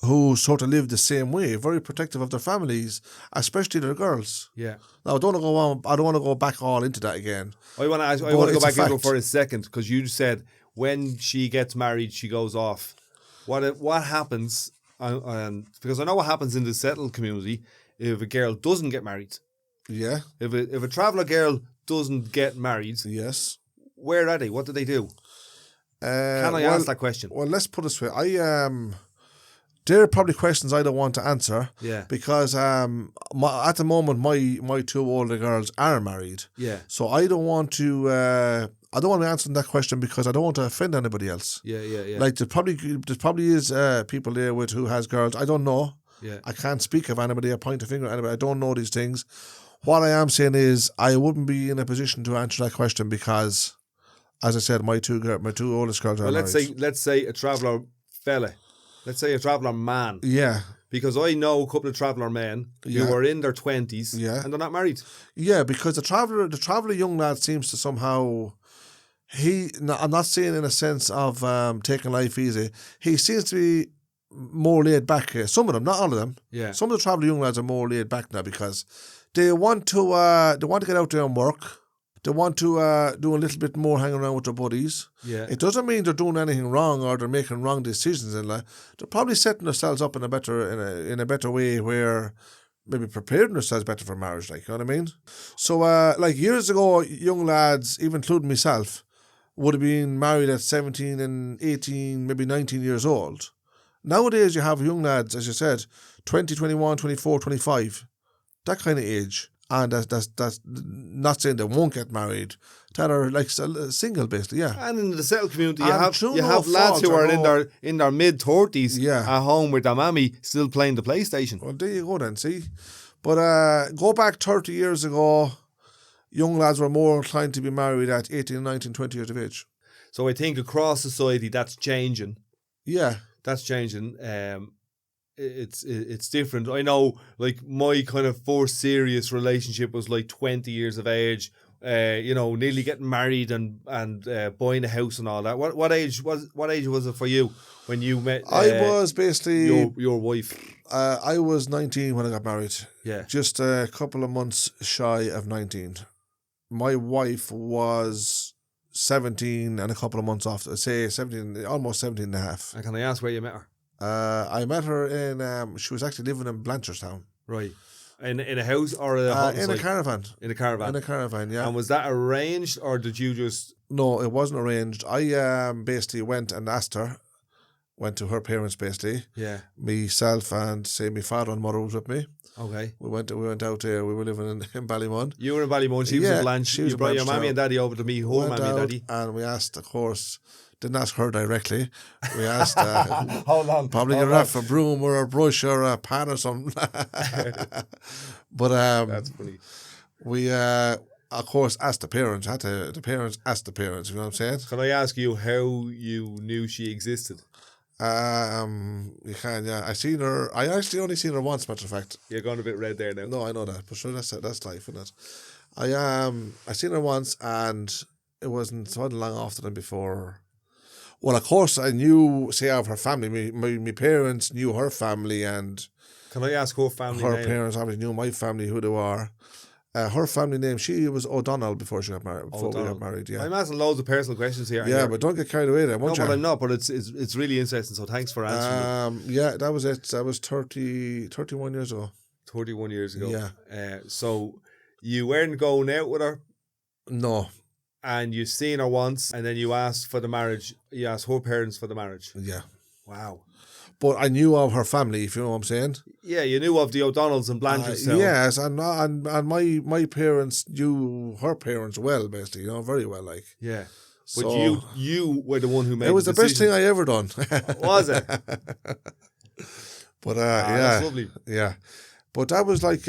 who sort of live the same way, very protective of their families, especially their girls. Yeah. Now, I don't want to go back all into that again. I want to But go it's a back into it fact. for a second, because you said when she gets married, she goes off. What happens? Because I know what happens in the settled community if a girl doesn't get married. Yeah, If a traveller girl doesn't get married, yes. where are they? What do they do? Can I ask that question? Well, let's put it this way. There are probably questions I don't want to answer. Yeah. Because at the moment, my two older girls are married. Yeah. So I don't want to. I don't want to answer that question because I don't want to offend anybody else. Yeah. Like there probably is people there with who has girls. I don't know. Yeah. I can't speak of anybody or point a finger at anybody. I don't know these things. What I am saying is I wouldn't be in a position to answer that question because, as I said, my two oldest girls are Well, married. let's say a traveller fella. Let's say a traveller man. Yeah. Because I know a couple of traveller men Yeah. who are in their 20s Yeah. and they're not married. Yeah, because the traveller young lad seems to somehow I'm not saying in a sense of taking life easy. He seems to be more laid back. Some of them, not all of them. Yeah. Some of the traveller young lads are more laid back now because they want to get out there and work. They want to do a little bit more hanging around with their buddies. Yeah. It doesn't mean they're doing anything wrong or they're making wrong decisions in life. They're probably setting themselves up in a better way where maybe preparing themselves better for marriage, like, you know what I mean? So like years ago, young lads, even including myself, would have been married at 17 and 18, maybe 19 years old. Nowadays you have young lads, as you said, 20, 21, 24, 25, that kind of age. And that's not saying they won't get married. That are like single, basically, yeah. And in the settled community, And you have through no lads who fault or are no- in their mid-30s Yeah. at home with their mammy still playing the PlayStation. Well, there you go then, see? But go back 30 years ago, young lads were more inclined to be married at 18, 19, 20 years of age. So I think across society that's changing. Yeah. That's changing. It's different. I know, like, my kind of first serious relationship was like 20 years of age. Nearly getting married and buying a house and all that. What age was it for you when you met? I was basically your wife. I was 19 when I got married. Yeah. Just a couple of months shy of 19. My wife was 17 and a couple of months off. Say 17, almost 17 and a half. And can I ask where you met her? I met her in. She was actually living in Blanchardstown. Right. In a house or a in a caravan. In a caravan. In a caravan, yeah. And was that arranged or did you just? No, it wasn't arranged. I basically went and asked her. Went to her parents basically. Yeah. Myself and say my father and mother was with me. Okay. We went out there. We were living in Ballymun. You were in Ballymun. She was in Blanche. she was You brought your Blanchetown. mammy and daddy over to meet her Went mammy and out daddy. and we asked, of course, didn't ask her directly. We asked Hold on. probably Hold get on. off a broom or a brush or a pan or something. But That's funny. we of course asked the parents. The parents asked the parents. You know what I'm saying? Can I ask you how you knew she existed? You can, yeah. I actually only seen her once, matter of fact. You're going a bit red there now. No, I know that, but sure, that's life, isn't it? I seen her once, and it wasn't long after than before. Well, of course, I knew, say, of her family. My parents knew her family, and Can I ask her family her name? parents obviously knew my family, who they were. Her family name, she was O'Donnell before she got married. Before we O'Donnell. got married, yeah. I'm asking loads of personal questions here. Yeah, but don't get carried away there, no, won't but you? I'm not. But it's really interesting. So thanks for answering. them. Yeah, that was it. That was 31 years ago. 31 years ago. Yeah. So you weren't going out with her, No, and you seen her once, and then you asked for the marriage. You asked her parents for the marriage. yeah. Wow. but I knew of her family, if you know what I'm saying. Yeah, you knew of the O'Donnells and Blanchardstown. Yes, and my parents knew her parents well, basically, very well, like. Yeah. But So you were the one who made it was the best thing decision. I ever done. Was it? But That's lovely. yeah. But that was like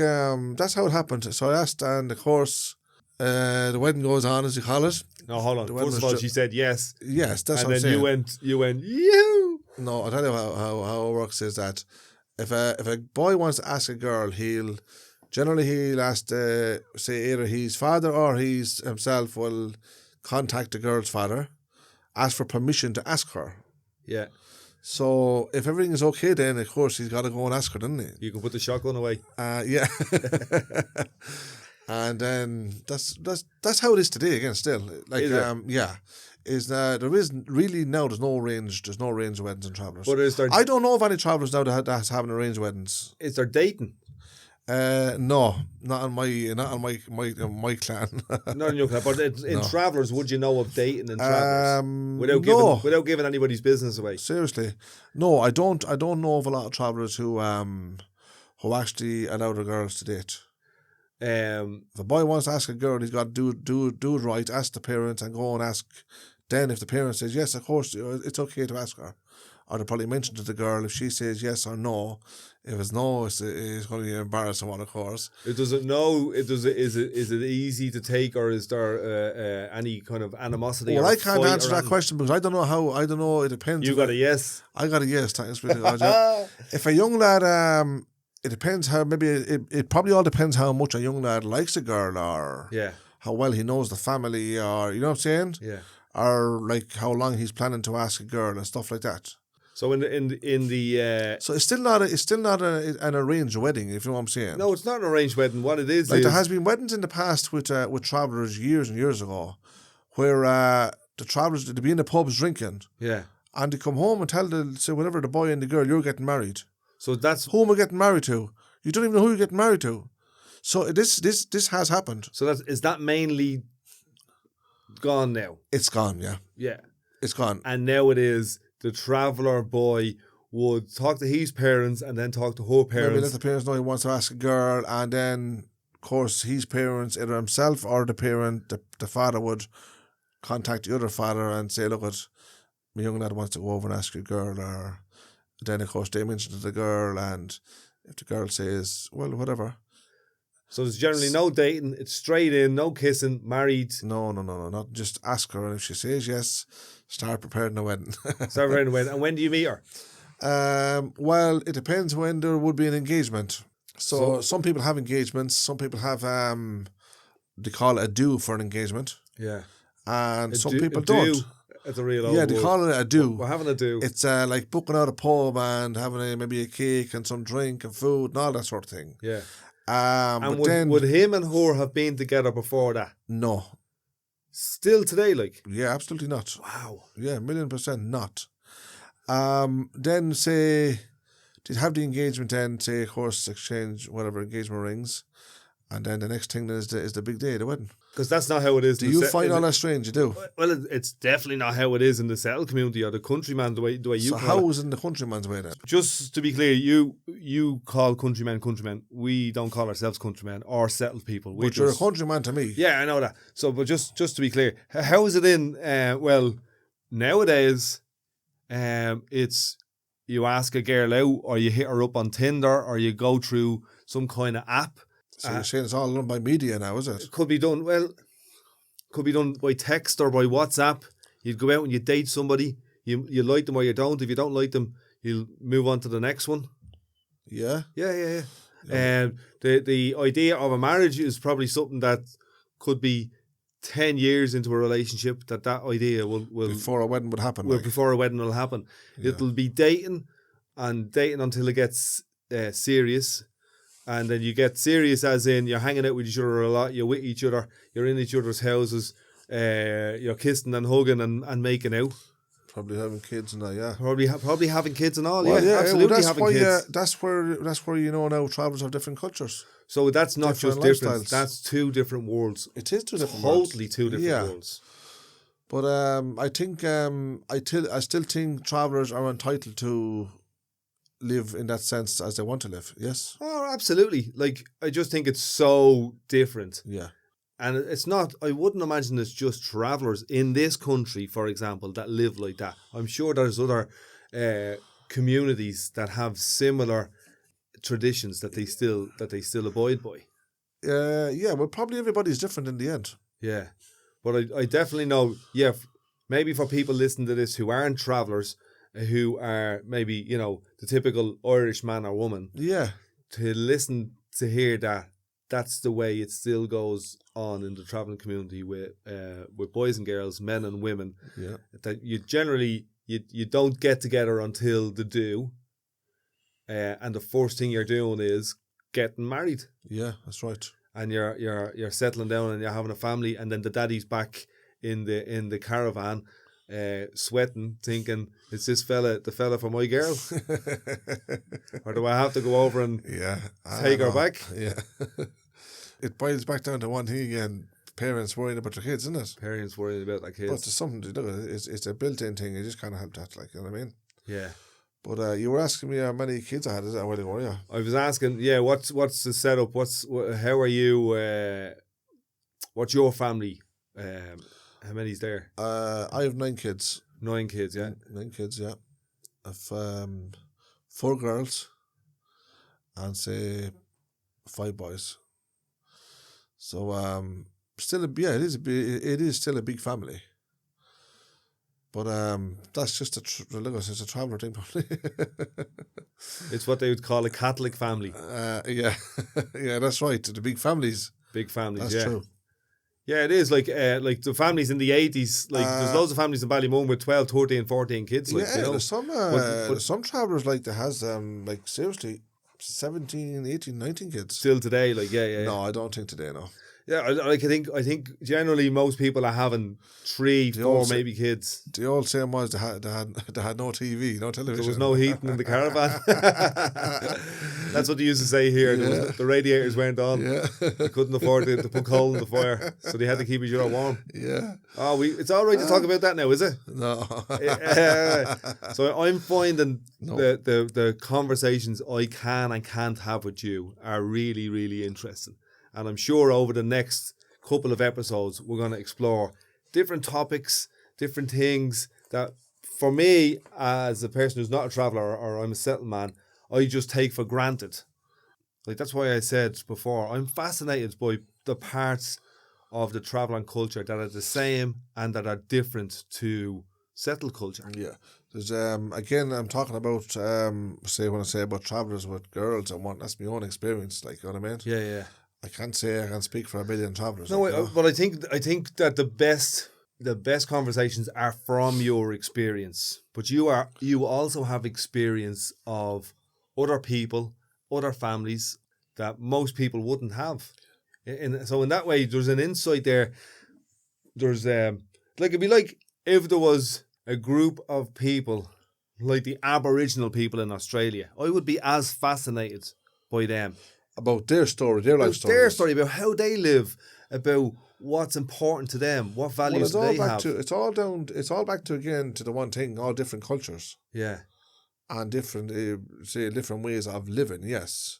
that's how it happened. So I asked, and of course, the wedding goes on, as you call it. No, hold on. The First wedding of was all, she said yes. Yes, that's And what I'm then saying. you went, you. No, I'll tell you how it works is that if a boy wants to ask a girl, he'll ask, say, either his father or his himself will contact the girl's father, ask for permission to ask her. Yeah. So if everything is okay, then of course he's got to go and ask her, doesn't he? You can put the shotgun away. Yeah. And then that's how it is today again. Still, like Is it? yeah, is that there is really now there's no arranged weddings and travellers. But is there I don't know of any travellers now that's having arranged weddings. is there dating? No, not on my clan. Not in your club, but in No. Travellers, would you know of dating in Travellers? No. Without giving anybody's business away. Seriously, no, I don't know of a lot of travellers who actually allow their girls to date. If a boy wants to ask a girl, he's got to do it right. Ask the parents and go and ask. Then, if the parent says yes, of course it's okay to ask her, or they'll probably mention to the girl if she says yes or no. If it's no, it's going to be embarrassing one, of course. Is it easy to take, or is there any kind of animosity? Well, or I can't fight answer or that anything? question because I don't know. I don't know. It depends. You got a yes. I got a yes. Thanks, God, yeah. If a young lad, it depends how. Maybe it probably all depends how much a young lad likes a girl, or Yeah, how well he knows the family, or you know what I'm saying, yeah. or like how long he's planning to ask a girl and stuff like that. So in the So it's still not an arranged wedding, if you know what I'm saying. no, it's not an arranged wedding. What it is Like there has been weddings in the past with travellers years and years ago, where the travellers they'd be in the pubs drinking, yeah. and they come home and tell whatever the boy and the girl, you're getting married. So that's Who am I getting married to? You don't even know who you're getting married to. So this has happened. is that mainly gone now? It's gone, yeah. Yeah. It's gone. And now it is the traveller boy would talk to his parents and then talk to her Maybe parents. let the parents know he wants to ask a girl, and then, of course, his parents, either himself or the parent, the father would contact the other father and say, look, my young lad wants to go over and ask a girl, or then, of course, they mention to the girl, and if the girl says, well, whatever. So there's generally no dating. It's straight in, no kissing, married. No, not just ask her, and if she says yes, start preparing the wedding. Start around the wedding. And when do you meet her? Well, it depends when there would be an engagement. So some people have engagements, some people have they call it a do for an engagement, Yeah. and some people don't. It's a real old Yeah, they word. call it a do. We're having a do. It's like booking out a pub and having maybe a cake and some drink and food and all that sort of thing. Yeah. But And then would him and her have been together before that? no, Still today, like? yeah, absolutely not. Wow. Yeah, 1,000,000% not. Then say they'd have the engagement, then say of course exchange whatever engagement rings, and then the next thing is the big day, the wedding. Because that's not how it is. Do you find all that strange? You do. Well, it's definitely not how it is in the settled community or the countryman, the way you So call how it. is it in the countryman's way then? Just to be clear, you call countrymen. We don't call ourselves countrymen or settled people. We But you're a just, countryman to me. yeah, I know that. So, but just to be clear, how is it in? Well, nowadays, it's you ask a girl out, or you hit her up on Tinder, or you go through some kind of app. So you're saying it's all done by media now, is it? It could be done by text or by WhatsApp. You'd go out and you date somebody. You like them or you don't. If you don't like them, you'll move on to the next one. Yeah. Yeah. And the idea of a marriage is probably something that could be 10 years into a relationship that idea will Before a wedding would happen. Like. before a wedding will happen. Yeah. It'll be dating until it gets serious. And then you get serious as in you're hanging out with each other a lot, you're with each other, you're in each other's houses, you're kissing and hugging and making out. Probably having kids and that, yeah. Probably having kids and all, Well, yeah, absolutely that's having why, kids. that's where you know now travellers have different cultures. So that's not different just different, lifestyles. that's two different worlds. It is two different Totally worlds. two different Yeah. worlds. But I think I still think travellers are entitled to live in that sense as they want to live. Yes. Oh, absolutely. Like, I just think it's so different. Yeah. And it's not, I wouldn't imagine it's just travellers in this country, for example, that live like that. I'm sure there's other communities that have similar traditions that they still abide by. Yeah. Well, probably everybody's different in the end. Yeah. But I definitely know, maybe for people listening to this who aren't travellers, who are maybe, you know, the typical Irish man or woman, Yeah. to listen to hear that that's the way it still goes on in the travelling community with boys and girls, men and women. Yeah. That you generally you don't get together until the do, and the first thing you're doing is getting married. Yeah, that's right. And you're settling down and you're having a family, and then the daddy's back in the caravan, sweating, thinking, is this fella the fella for my girl, or do I have to go over and take her back? Yeah. It boils back down to one thing again: parents worrying about their kids, isn't it? Parents worrying about their kids. But there's something to do. It's a built-in thing. You just can't help that, like, you know what I mean? Yeah. But you were asking me how many kids I had. Is that a while ago? Yeah. I was asking, what's the setup? How are you? What's your family? How many's there? I have 9 kids. 9 kids, yeah. 9 kids, yeah. I've 4 girls and say 5 boys. So it is still a big family. But that's just it's a traveller thing, probably. It's what they would call a Catholic family. Yeah, yeah, that's right. The big families. Big families, That's yeah. true. Yeah, it is like the families in the 80s. Like there's loads of families in Ballymun with 12, 13, 14 kids. Like, Yeah, you know? there's some travellers like that has like seriously 17, 18, 19 kids. Still today, like yeah. No, I don't think today, no. Yeah, I think generally most people are having 3, 4 maybe kids. The old saying was they had no TV, no television. There was no heating in the caravan. That's what they used to say here. Yeah. The radiators weren't on. Yeah. They couldn't afford to put coal in the fire, so they had to keep each other warm. Yeah. Oh, it's all right to talk about that now, is it? No. So I'm finding the conversations I can and can't have with you are really, really interesting. And I'm sure over the next couple of episodes, we're going to explore different topics, different things that, for me, as a person who's not a traveller or I'm a settled man, I just take for granted. Like, that's why I said before, I'm fascinated by the parts of the travelling culture that are the same and that are different to settled culture. Yeah. There's again, I'm talking about when I say about travellers with girls and what, that's my own experience, like, you know what I mean? Yeah. I can't say I can speak for a million travellers. No, but I think that the best conversations are from your experience. But you also have experience of other people, other families that most people wouldn't have. So in that way, there's an insight there. There's it'd be like if there was a group of people like the Aboriginal people in Australia. I would be as fascinated by them. About their story, their life story. Their story, about how they live, about what's important to them, what values they have. It's all back to again to the one thing, all different cultures. Yeah. And different ways of living, yes.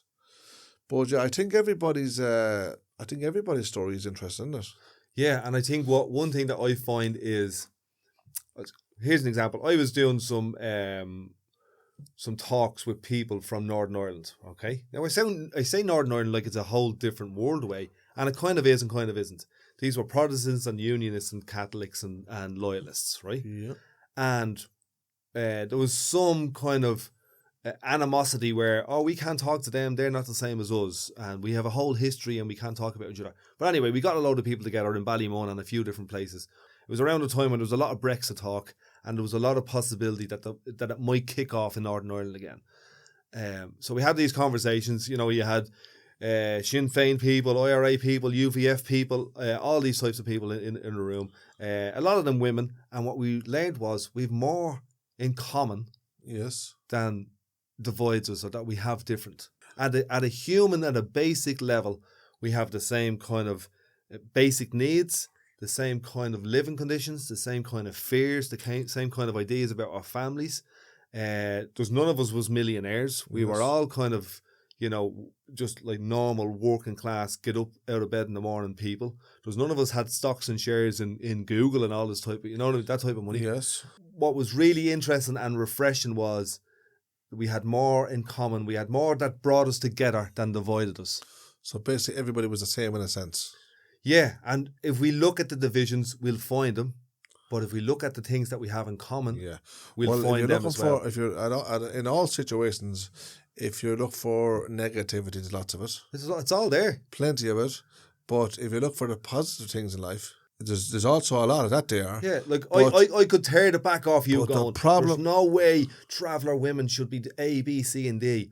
But yeah, I think everybody's story is interesting, isn't it? Yeah, and I think one thing that I find is, here's an example. I was doing some talks with people from Northern Ireland. Okay, now I say Northern Ireland like it's a whole different world away, and it kind of is and kind of isn't. These were Protestants and Unionists and Catholics and Loyalists, right? Yeah. And there was some kind of animosity where, we can't talk to them, they're not the same as us, and we have a whole history and we can't talk about each other. But anyway, we got a load of people together in Ballymun and a few different places. It was around the time when there was a lot of Brexit talk, and there was a lot of possibility that it might kick off in Northern Ireland again. So we had these conversations. You know, you had Sinn Féin people, IRA people, UVF people, all these types of people in the room. A lot of them women. And what we learned was we've more in common, yes, than divides us, or that we have different. At a human, at a basic level, we have the same kind of basic needs, the same kind of living conditions, the same kind of fears, the same kind of ideas about our families. There's none of us was millionaires. We were all kind of, just like normal working class, get up out of bed in the morning people. There's none of us had stocks and shares in Google and all this type of, that type of money. Yes. What was really interesting and refreshing was we had more in common. We had more that brought us together than divided us. So basically everybody was the same in a sense. Yeah, and if we look at the divisions, we'll find them. But if we look at the things that we have in common, we'll find them as well. If you're in all situations, if you look for negativity, there's lots of it. It's all there. Plenty of it. But if you look for the positive things in life, there's also a lot of that there. Yeah, like I could tear the back off you going, there's no way traveller women should be A, B, C and D.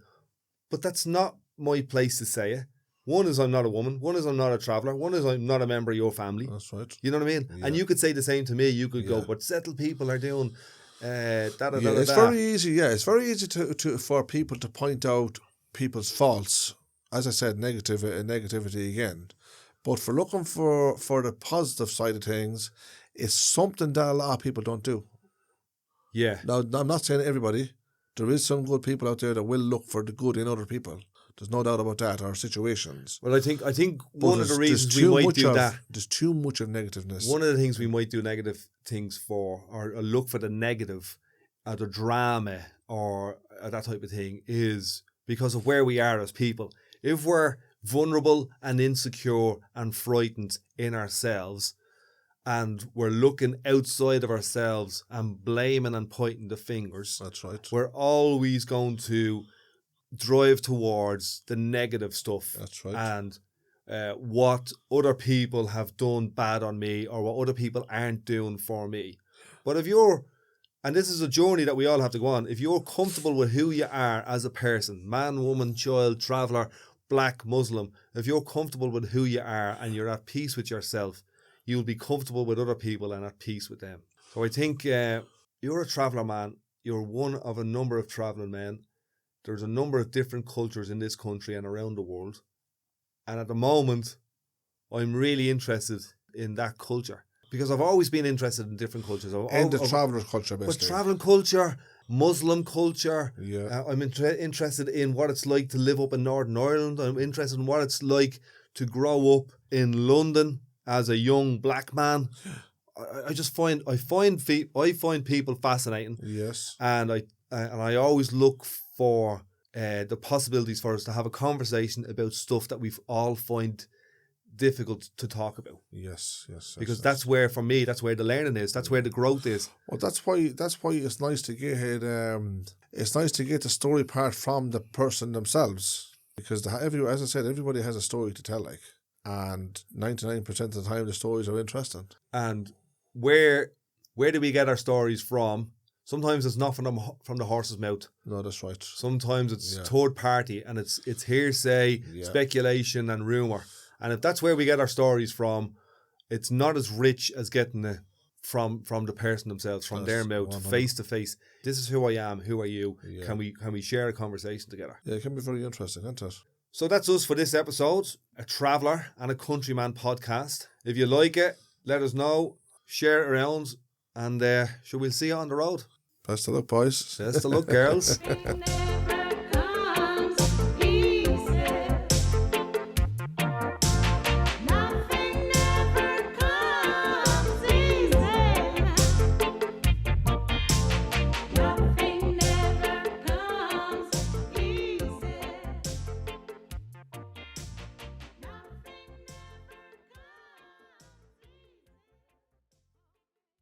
But that's not my place to say it. One is I'm not a woman. One is I'm not a traveller. One is I'm not a member of your family. That's right. You know what I mean? Yeah. And you could say the same to me. You could go, but settled people are doing It's very easy. Yeah, it's very easy for people to point out people's faults. As I said, negativity again. But for looking for the positive side of things, it's something that a lot of people don't do. Yeah. Now, I'm not saying everybody. There is some good people out there that will look for the good in other people. There's no doubt about that, or situations. Well, I think one of the reasons we might do that... There's too much of negativeness. One of the things we might do negative things for, or look for the negative, or the drama, or that type of thing, is because of where we are as people. If we're vulnerable and insecure and frightened in ourselves, and we're looking outside of ourselves and blaming and pointing the fingers... That's right. We're always going to drive towards the negative stuff. That's right. And what other people have done bad on me, or what other people aren't doing for me. But if you're, and this is a journey that we all have to go on, if you're comfortable with who you are as a person, man, woman, child, traveller, black, Muslim, if you're comfortable with who you are and you're at peace with yourself, you'll be comfortable with other people and at peace with them. So I think you're a traveller man. You're one of a number of travelling men. There's a number of different cultures in this country and around the world. And at the moment, I'm really interested in that culture. Because I've always been interested in different cultures. Traveller's culture, basically. But travelling culture, Muslim culture. Yeah. I'm interested in what it's like to live up in Northern Ireland. I'm interested in what it's like to grow up in London as a young black man. I find people fascinating. Yes. And I always look for the possibilities for us to have a conversation about stuff that we all find difficult to talk about. Yes. Because that's where, for me, that's where the learning is. That's where the growth is. Well, that's why it's nice to get the story part from the person themselves, because as I said, everybody has a story to tell, like, and 99% of the time the stories are interesting. And where do we get our stories from? Sometimes it's not from the horse's mouth. No, that's right. Sometimes it's third party, and it's hearsay, speculation, and rumor. And if that's where we get our stories from, it's not as rich as getting it from the person themselves, from their mouth, 100. Face to face. This is who I am. Who are you? Yeah. Can we share a conversation together? Yeah, it can be very interesting, can't it? So that's us for this episode, a Traveller and a Countryman podcast. If you like it, let us know. Share it around, and we'll see you on the road. Best of luck, boys. Best of luck, girls.